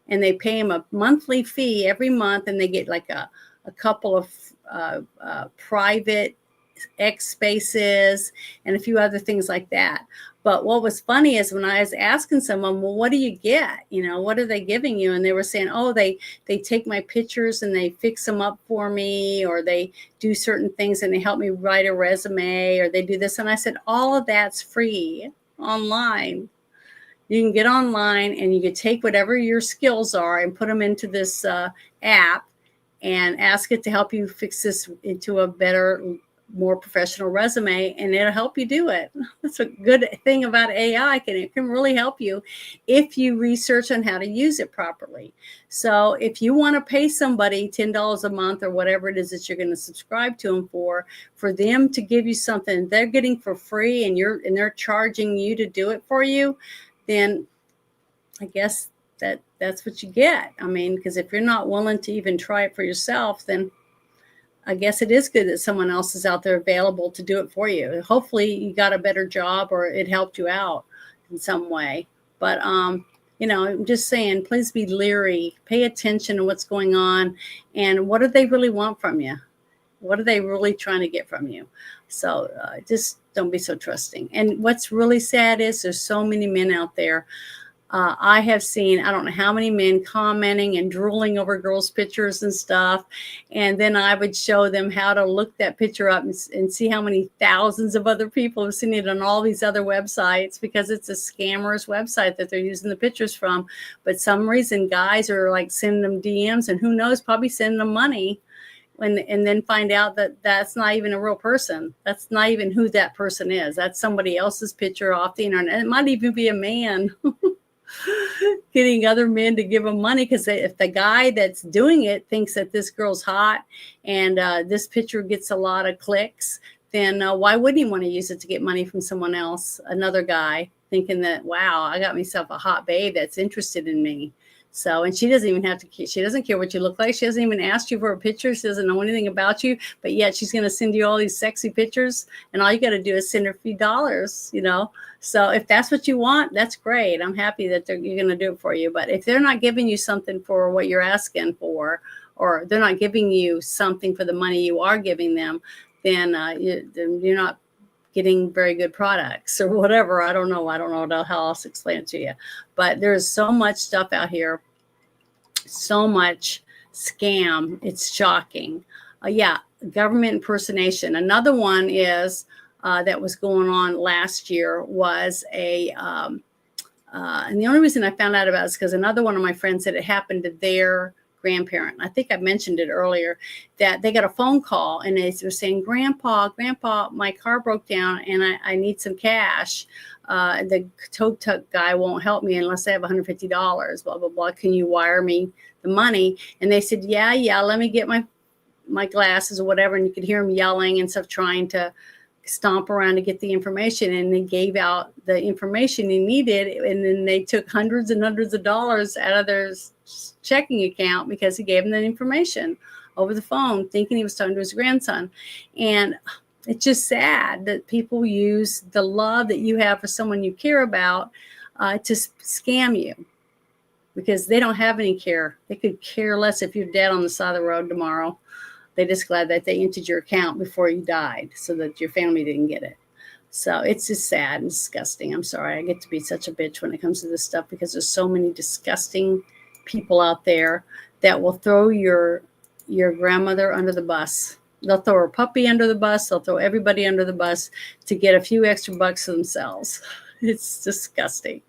and they pay them a monthly fee every month, and they get like a couple of private X spaces and a few other things like that. But what was funny is when I was asking someone, well, what do you get? What are they giving you? And they were saying, oh, they take my pictures and they fix them up for me, or they do certain things and they help me write a resume, or they do this. And I said, all of that's free online. You can get online and you can take whatever your skills are and put them into this app and ask it to help you fix this into a better more professional resume, and it'll help you do it. That's a good thing about AI. It can really help you if you research on how to use it properly. So if you want to pay somebody $10 a month or whatever it is that you're going to subscribe to them for them to give you something they're getting for free, and they're charging you to do it for you, then I guess that's what you get. I mean, because if you're not willing to even try it for yourself, then I guess it is good that someone else is out there available to do it for you. Hopefully you got a better job or it helped you out in some way. But, I'm just saying, please be leery, pay attention to what's going on, and what do they really want from you? What are they really trying to get from you? So just don't be so trusting. And what's really sad is there's so many men out there. I have seen, I don't know how many men commenting and drooling over girls' pictures and stuff. And then I would show them how to look that picture up and see how many thousands of other people have seen it on all these other websites, because it's a scammer's website that they're using the pictures from. But some reason guys are like sending them DMs, and who knows, probably sending them money. And then find out that that's not even a real person. That's not even who that person is. That's somebody else's picture off the internet. It might even be a man getting other men to give him money, because if the guy that's doing it thinks that this girl's hot and this picture gets a lot of clicks, then why wouldn't he want to use it to get money from someone else, another guy, thinking that, wow, I got myself a hot babe that's interested in me. So, and she doesn't even have to, she doesn't care what you look like. She doesn't even ask you for a picture. She doesn't know anything about you, but yet she's going to send you all these sexy pictures, and all you got to do is send her a few dollars, So if that's what you want, that's great. I'm happy that you're going to do it for you. But if they're not giving you something for what you're asking for, or they're not giving you something for the money you are giving them, then you're not getting very good products or whatever. I don't know how else to explain it to you. But there's so much stuff out here, so much scam. It's shocking. Government impersonation. Another one is that was going on last year was and the only reason I found out about it is because another one of my friends said it happened to their grandparent. I think I mentioned it earlier, that they got a phone call and they were saying, Grandpa, my car broke down and I need some cash. The tow truck guy won't help me unless I have $150, blah, blah, blah. Can you wire me the money? And they said, yeah, let me get my glasses or whatever. And you could hear them yelling and stuff, trying to stomp around to get the information, and they gave out the information he needed, and then they took hundreds and hundreds of dollars out of their checking account because he gave them that information over the phone, thinking he was talking to his grandson. And it's just sad that people use the love that you have for someone you care about to scam you, because they don't have any care. They could care less if you're dead on the side of the road tomorrow. They're just glad that they entered your account before you died so that your family didn't get it. So it's just sad and disgusting. I'm sorry. I get to be such a bitch when it comes to this stuff, because there's so many disgusting people out there that will throw your grandmother under the bus. They'll throw her puppy under the bus. They'll throw everybody under the bus to get a few extra bucks for themselves. It's disgusting,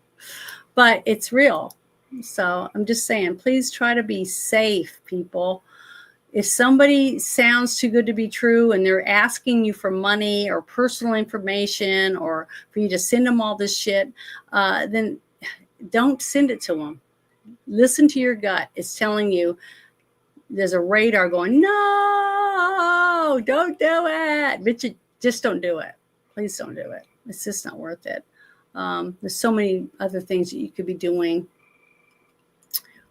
but it's real. So I'm just saying, please try to be safe, people. If somebody sounds too good to be true and they're asking you for money or personal information, or for you to send them all this shit, then don't send it to them. Listen to your gut. It's telling you, there's a radar going, no, don't do it. But you just don't do it. Please don't do it. It's just not worth it. There's so many other things that you could be doing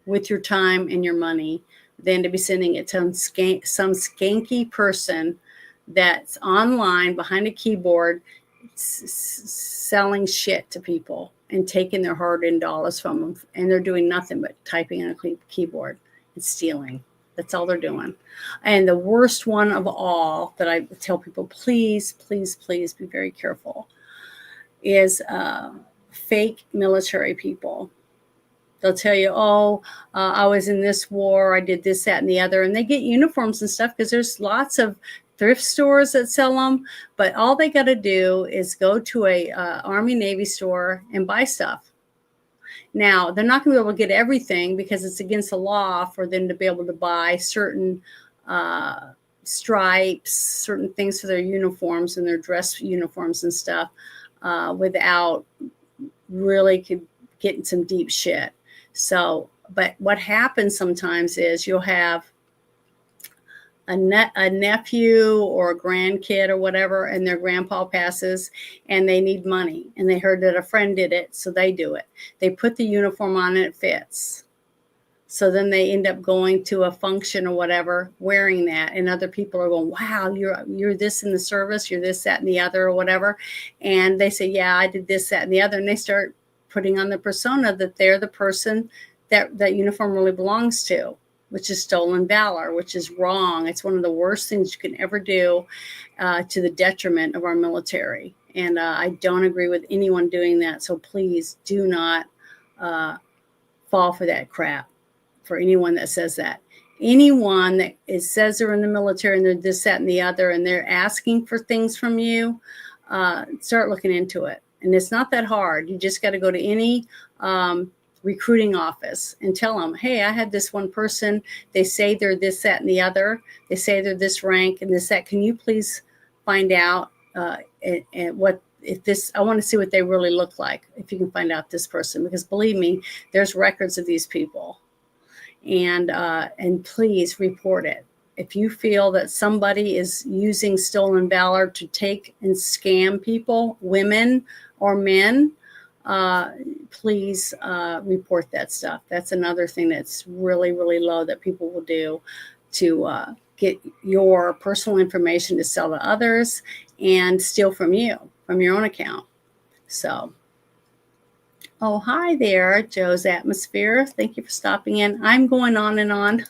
with your time and your money than to be sending it to some skanky person that's online behind a keyboard selling shit to people and taking their hard-earned dollars from them. And they're doing nothing but typing on a keyboard and stealing. That's all they're doing. And the worst one of all that I tell people, please, please, please be very careful, is fake military people. They'll tell you, I was in this war, I did this, that, and the other. And they get uniforms and stuff because there's lots of thrift stores that sell them. But all they got to do is go to a Army Navy store and buy stuff. Now, they're not going to be able to get everything because it's against the law for them to be able to buy certain stripes, certain things for their uniforms and their dress uniforms and stuff, without really getting some deep shit. So, but what happens sometimes is you'll have a nephew or a grandkid or whatever, and their grandpa passes and they need money, and they heard that a friend did it, so they do it. They put the uniform on and it fits. So then they end up going to a function or whatever, wearing that, and other people are going, wow, you're this in the service, you're this, that, and the other, or whatever. And they say, yeah, I did this, that, and the other. And they start putting on the persona that they're the person that uniform really belongs to, which is stolen valor, which is wrong. It's one of the worst things you can ever do, to the detriment of our military. And I don't agree with anyone doing that. So please do not fall for that crap. For anyone that says that. Anyone that says they're in the military and they're this, that, and the other, and they're asking for things from you, start looking into it. And it's not that hard. You just got to go to any recruiting office and tell them, hey, I had this one person. They say they're this, that, and the other. They say they're this rank and this, that. Can you please find out what if this? I want to see what they really look like. If you can find out this person, because believe me, there's records of these people. And please report it. If you feel that somebody is using stolen valor to take and scam people, women or men, please report that stuff. That's another thing that's really, really low that people will do to get your personal information to sell to others and steal from you, from your own account. So. Oh, hi there, Joe's Atmosphere. Thank you for stopping in. I'm going on and on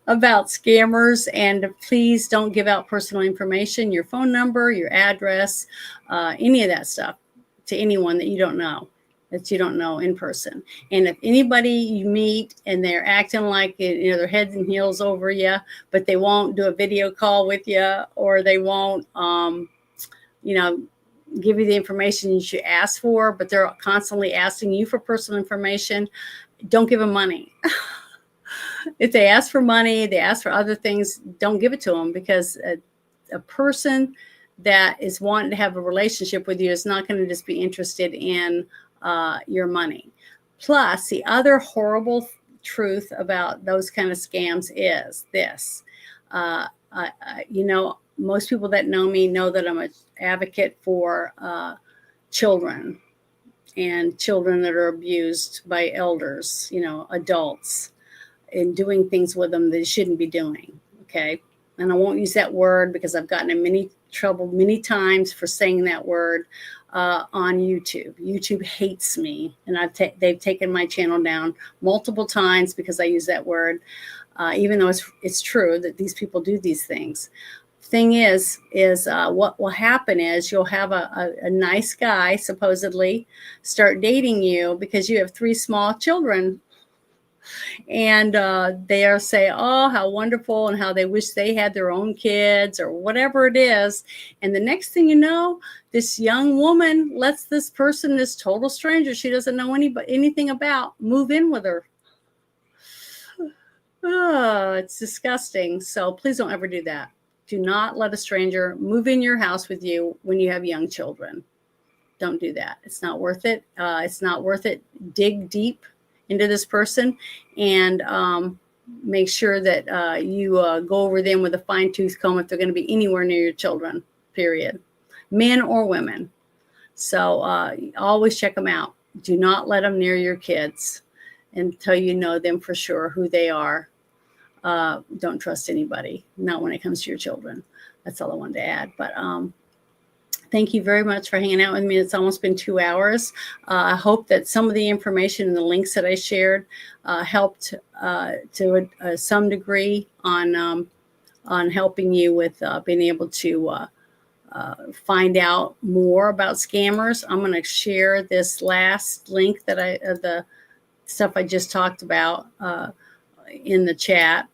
about scammers, and please don't give out personal information, your phone number, your address, any of that stuff to anyone that you don't know in person. And if anybody you meet and they're acting like they're heads and heels over you, but they won't do a video call with you, or they won't, give you the information you should ask for, but they're constantly asking you for personal information, don't give them money. If they ask for money, they ask for other things, don't give it to them, because a person that is wanting to have a relationship with you is not going to just be interested in your money. Plus, the other horrible truth about those kind of scams is this. Most people that know me know that I'm an advocate for children and children that are abused by elders, adults, and doing things with them they shouldn't be doing. Okay. And I won't use that word because I've gotten in trouble many times for saying that word on YouTube. YouTube hates me, and they've taken my channel down multiple times because I use that word, even though it's true that these people do these things. Thing is what will happen is you'll have a nice guy supposedly start dating you because you have 3 small children, and they'll say, oh, how wonderful, and how they wish they had their own kids or whatever it is. And the next thing you know, this young woman lets this person, this total stranger she doesn't know anything about, move in with her. Oh, it's disgusting. So please don't ever do that. Do not let a stranger move in your house with you when you have young children. Don't do that. It's not worth it. It's not worth it. Dig deep into this person and make sure that you go over them with a fine-tooth comb if they're going to be anywhere near your children, period. Men or women. So always check them out. Do not let them near your kids until you know them for sure, who they are. Don't trust anybody, not when it comes to your children. That's all I wanted to add. But thank you very much for hanging out with me. It's almost been 2 hours. I hope that some of the information and the links that I shared helped to some degree on helping you with being able to find out more about scammers. I'm going to share this last link that the stuff I just talked about in the chat,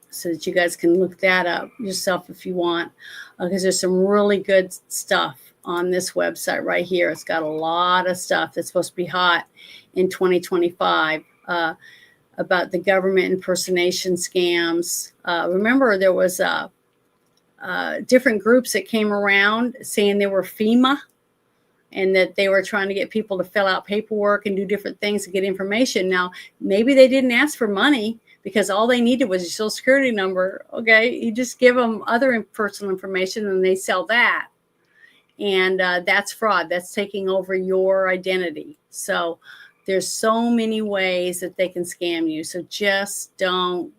so that you guys can look that up yourself if you want, because there's some really good stuff on this website right here. It's got a lot of stuff that's supposed to be hot in 2025. about the government impersonation scams. Remember, there was different groups that came around saying they were FEMA and that they were trying to get people to fill out paperwork and do different things to get information. Now, maybe they didn't ask for money because all they needed was your social security number. Okay, you just give them other personal information and they sell that. And that's fraud. That's taking over your identity. So there's so many ways that they can scam you. So just don't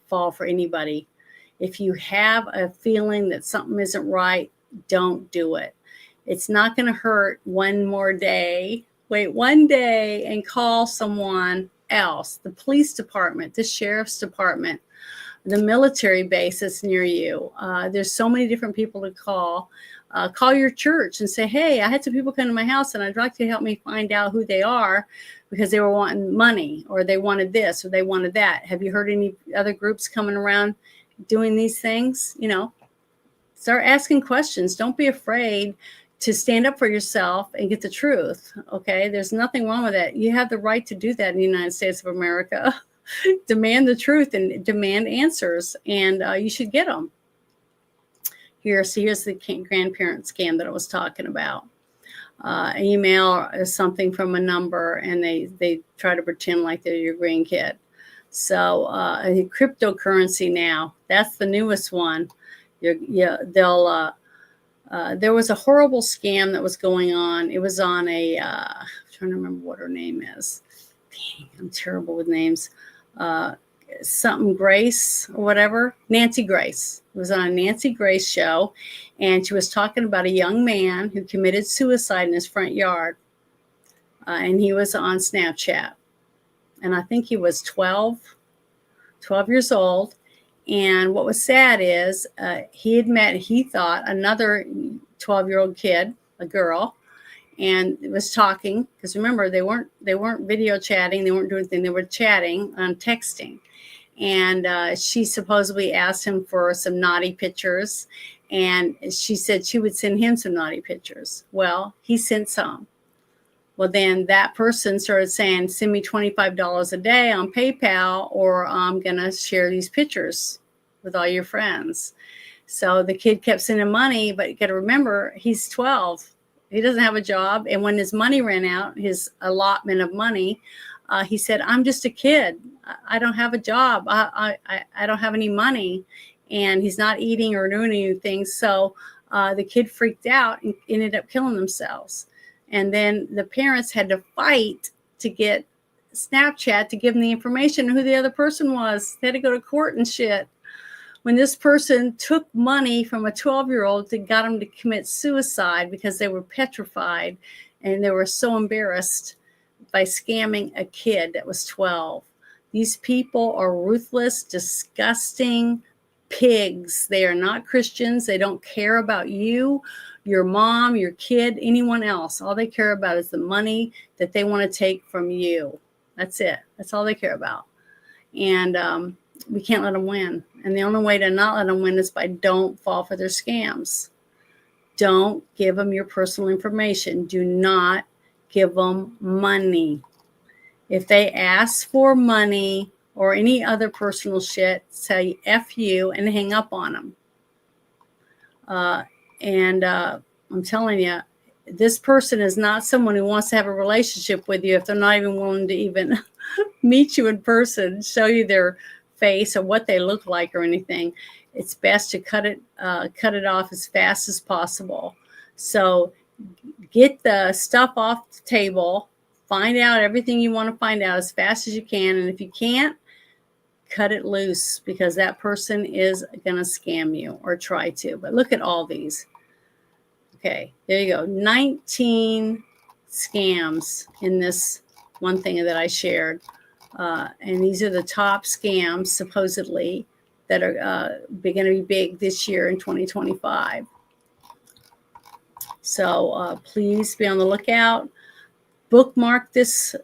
fall for anybody. If you have a feeling that something isn't right, don't do it. It's not going to hurt one more day. Wait one day and call someone else, the police department, the sheriff's department, the military base that's near you. There's so many different people to call. Call your church and say, hey, I had some people come to my house and I'd like you to help me find out who they are because they were wanting money or they wanted this or they wanted that. Have you heard any other groups coming around doing these things? You know, start asking questions. Don't be afraid to stand up for yourself and get the truth. Okay. There's nothing wrong with that. You have the right to do that in the United States of America. Demand the truth and demand answers, and you should get them. Here's the grandparent scam that I was talking about. An email is something from a number, and they try to pretend like they're your grandkid. So cryptocurrency now, that's the newest one. There was a horrible scam that was going on. It was on I'm trying to remember what her name is. Dang, I'm terrible with names. Something Grace or whatever. Nancy Grace. It was on a Nancy Grace show, and she was talking about a young man who committed suicide in his front yard, and he was on Snapchat, and I think he was 12 years old. And what was sad is he had met, he thought, another 12-year-old kid, a girl, and was talking, because remember, they weren't video chatting, they weren't doing anything, they were chatting on texting. And she supposedly asked him for some naughty pictures, and she said she would send him some naughty pictures. Well, he sent some. Well, then that person started saying, send me $25 a day on PayPal, or I'm going to share these pictures with all your friends. So the kid kept sending money, but you got to remember, he's 12. He doesn't have a job. And when his money ran out, his allotment of money, he said, I'm just a kid. I don't have a job. I don't have any money. And he's not eating or doing anything. So the kid freaked out and ended up killing themselves. And then the parents had to fight to get Snapchat to give them the information of who the other person was. They had to go to court and shit. When this person took money from a 12-year-old that got him to commit suicide because they were petrified and they were so embarrassed by scamming a kid that was 12. These people are ruthless, disgusting pigs. They are not Christians. They don't care about you, your mom, your kid, anyone else. All they care about is the money that they want to take from you. That's it. That's all they care about. And we can't let them win. And the only way to not let them win is by don't fall for their scams. Don't give them your personal information. Do not give them money. If they ask for money or any other personal shit, say F you and hang up on them. I'm telling you, this person is not someone who wants to have a relationship with you if they're not even willing to even meet you in person, show you their face or what they look like or anything. It's best to cut it off as fast as possible. So get the stuff off the table, find out everything you want to find out as fast as you can. And if you can't, cut it loose, because that person is going to scam you or try to. But look at all these. Okay, there you go. 19 scams in this one thing that I shared. And these are the top scams, supposedly, that are going to be big this year in 2025. So please be on the lookout. Bookmark this.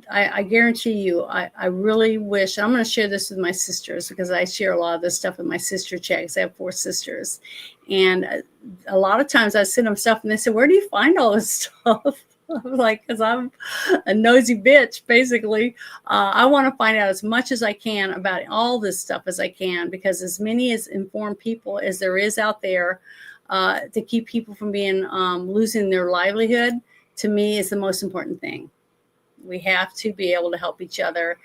I guarantee you, I really wish, I'm going to share this with my sisters, because I share a lot of this stuff with my sister checks. I have 4 sisters. And a lot of times I send them stuff and they say, where do you find all this stuff? Like, because I'm a nosy bitch, basically. I want to find out as much as I can about all this stuff as I can, because as many as informed people as there is out there to keep people from being losing their livelihood, to me is the most important thing. We have to be able to help each other,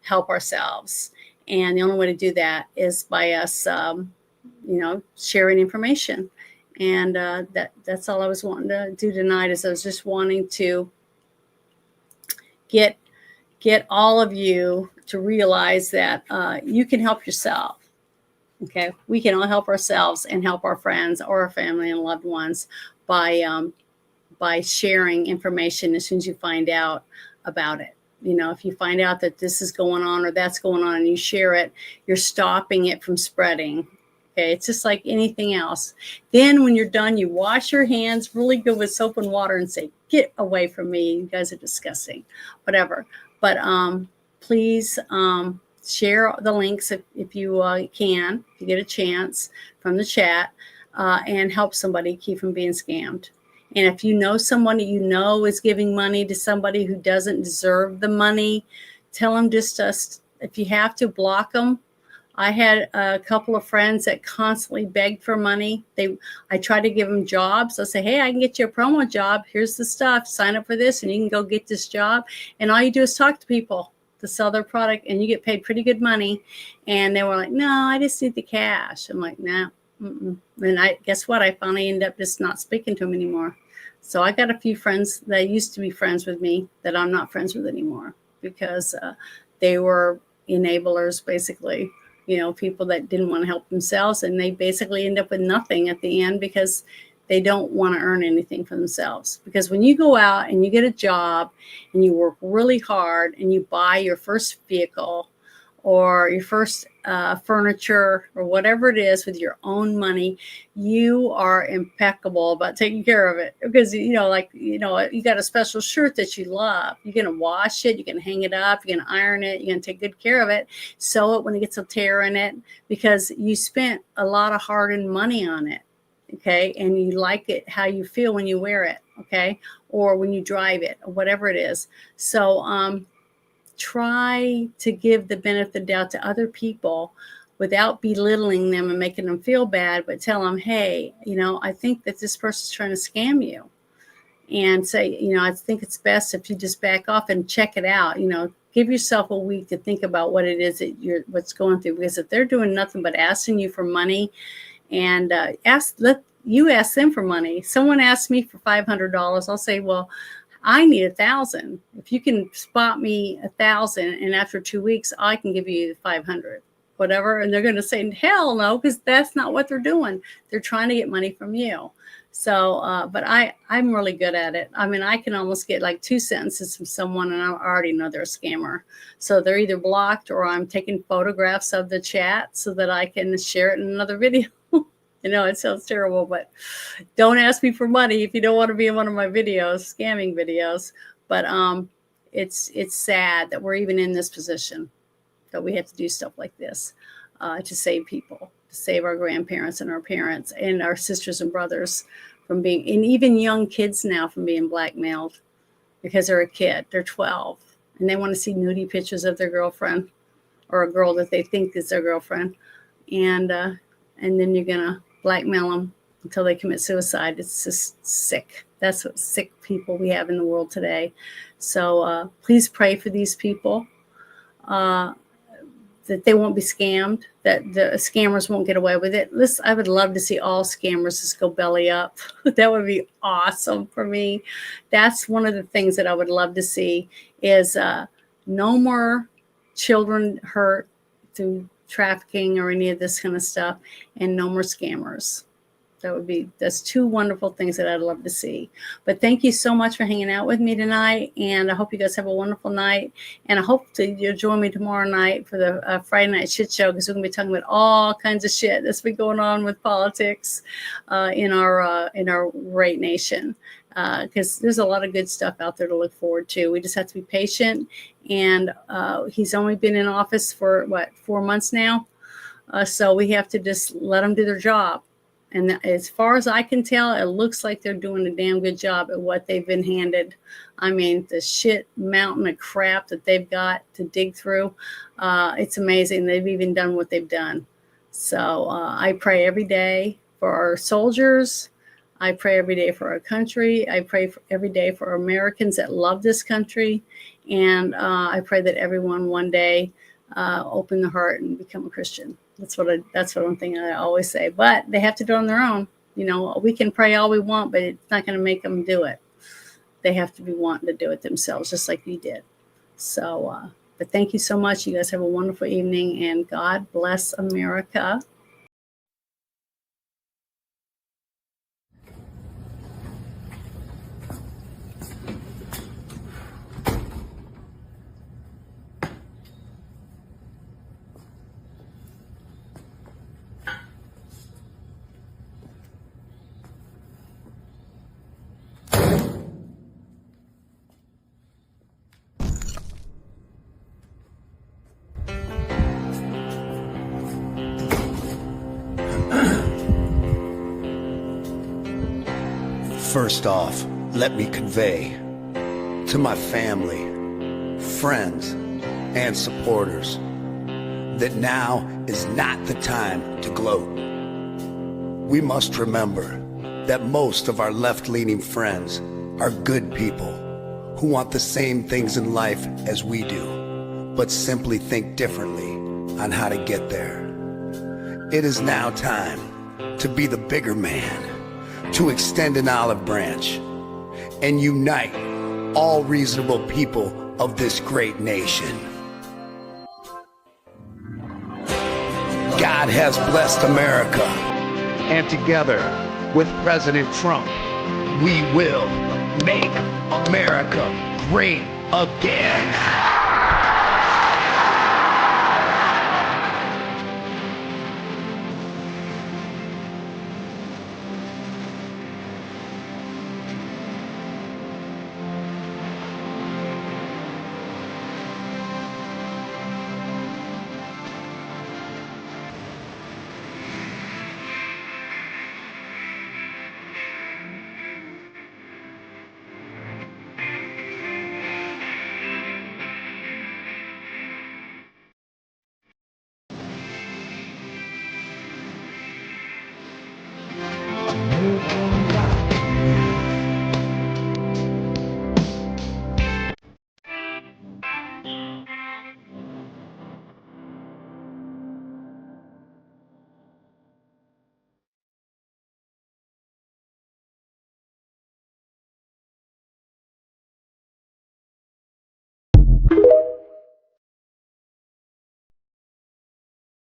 help ourselves. And the only way to do that is by us, sharing information. And that's all I was wanting to do tonight, is I was just wanting to get all of you to realize that you can help yourself. Okay, we can all help ourselves and help our friends or our family and loved ones by sharing information as soon as you find out about it. If you find out that this is going on or that's going on and you share it, you're stopping it from spreading. Okay, it's just like anything else. Then when you're done, you wash your hands really good with soap and water and say, get away from me. You guys are disgusting, whatever. But please share the links if you can, if you get a chance, from the chat, and help somebody keep from being scammed. And if you know someone that you know is giving money to somebody who doesn't deserve the money, tell them just if you have to, block them. I had a couple of friends that constantly begged for money. I tried to give them jobs. I say, hey, I can get you a promo job. Here's the stuff. Sign up for this and you can go get this job. And all you do is talk to people to sell their product and you get paid pretty good money. And they were like, no, I just need the cash. I'm like, no. And guess what? I finally ended up just not speaking to them anymore. So I got a few friends that used to be friends with me that I'm not friends with anymore, because they were enablers, basically. People that didn't want to help themselves, and they basically end up with nothing at the end because they don't want to earn anything for themselves. Because when you go out and you get a job and you work really hard and you buy your first vehicle or your first furniture or whatever it is with your own money, you are impeccable about taking care of it. Because, you got a special shirt that you love. You're going to wash it. You're going to hang it up. You're going to iron it. You're going to take good care of it. Sew it when it gets a tear in it, because you spent a lot of hard-earned money on it. Okay. And you like it, how you feel when you wear it. Okay. Or when you drive it, or whatever it is. So, try to give the benefit of the doubt to other people without belittling them and making them feel bad, but tell them, hey, I think that this person's trying to scam you. And say, I think it's best if you just back off and check it out. Give yourself a week to think about what it is that what's going through. Because if they're doing nothing but asking you for money, and let you ask them for money. Someone asks me for $500. I'll say, well, I need 1,000. If you can spot me 1,000, and after 2 weeks, I can give you 500, whatever. And they're going to say, hell no, because that's not what they're doing. They're trying to get money from you. So, but I'm really good at it. I mean, I can almost get like 2 sentences from someone and I already know they're a scammer. So they're either blocked or I'm taking photographs of the chat so that I can share it in another video. It sounds terrible, but don't ask me for money if you don't want to be in one of my videos, scamming videos. But it's sad that we're even in this position, that we have to do stuff like this to save people, to save our grandparents and our parents and our sisters and brothers from being, and even young kids now, from being blackmailed because they're a kid, they're 12, and they want to see nudie pictures of their girlfriend or a girl that they think is their girlfriend. And then you're going to blackmail them until they commit suicide. It's just sick. That's what sick people we have in the world today. So please pray for these people, that they won't be scammed, that the scammers won't get away with it. Listen, I would love to see all scammers just go belly up. That would be awesome for me. That's one of the things that I would love to see, is no more children hurt through trafficking or any of this kind of stuff, and no more scammers. That's 2 wonderful things that I'd love to see. But thank you so much for hanging out with me tonight, and I hope you guys have a wonderful night, and I hope that you'll join me tomorrow night for the Friday Night Shit Show, because we're going to be talking about all kinds of shit that's been going on with politics in our great nation, because there's a lot of good stuff out there to look forward to. We just have to be patient, and he's only been in office for 4 months now, so we have to just let them do their job. And as far as I can tell, it looks like they're doing a damn good job at what they've been handed. I mean, the shit mountain of crap that they've got to dig through, it's amazing. They've even done what they've done. So I pray every day for our soldiers. I pray every day for our country. I pray every day for Americans that love this country. And I pray that everyone one day open their heart and become a Christian. That's one thing I always say. But they have to do it on their own. You know, we can pray all we want, but it's not going to make them do it. They have to be wanting to do it themselves, just like you did. So, but thank you so much. You guys have a wonderful evening, and God bless America. First off, let me convey to my family, friends, and supporters that now is not the time to gloat. We must remember that most of our left-leaning friends are good people who want the same things in life as we do, but simply think differently on how to get there. It is now time to be the bigger man, to extend an olive branch and unite all reasonable people of this great nation. God has blessed America, and together with President Trump, we will make America great again.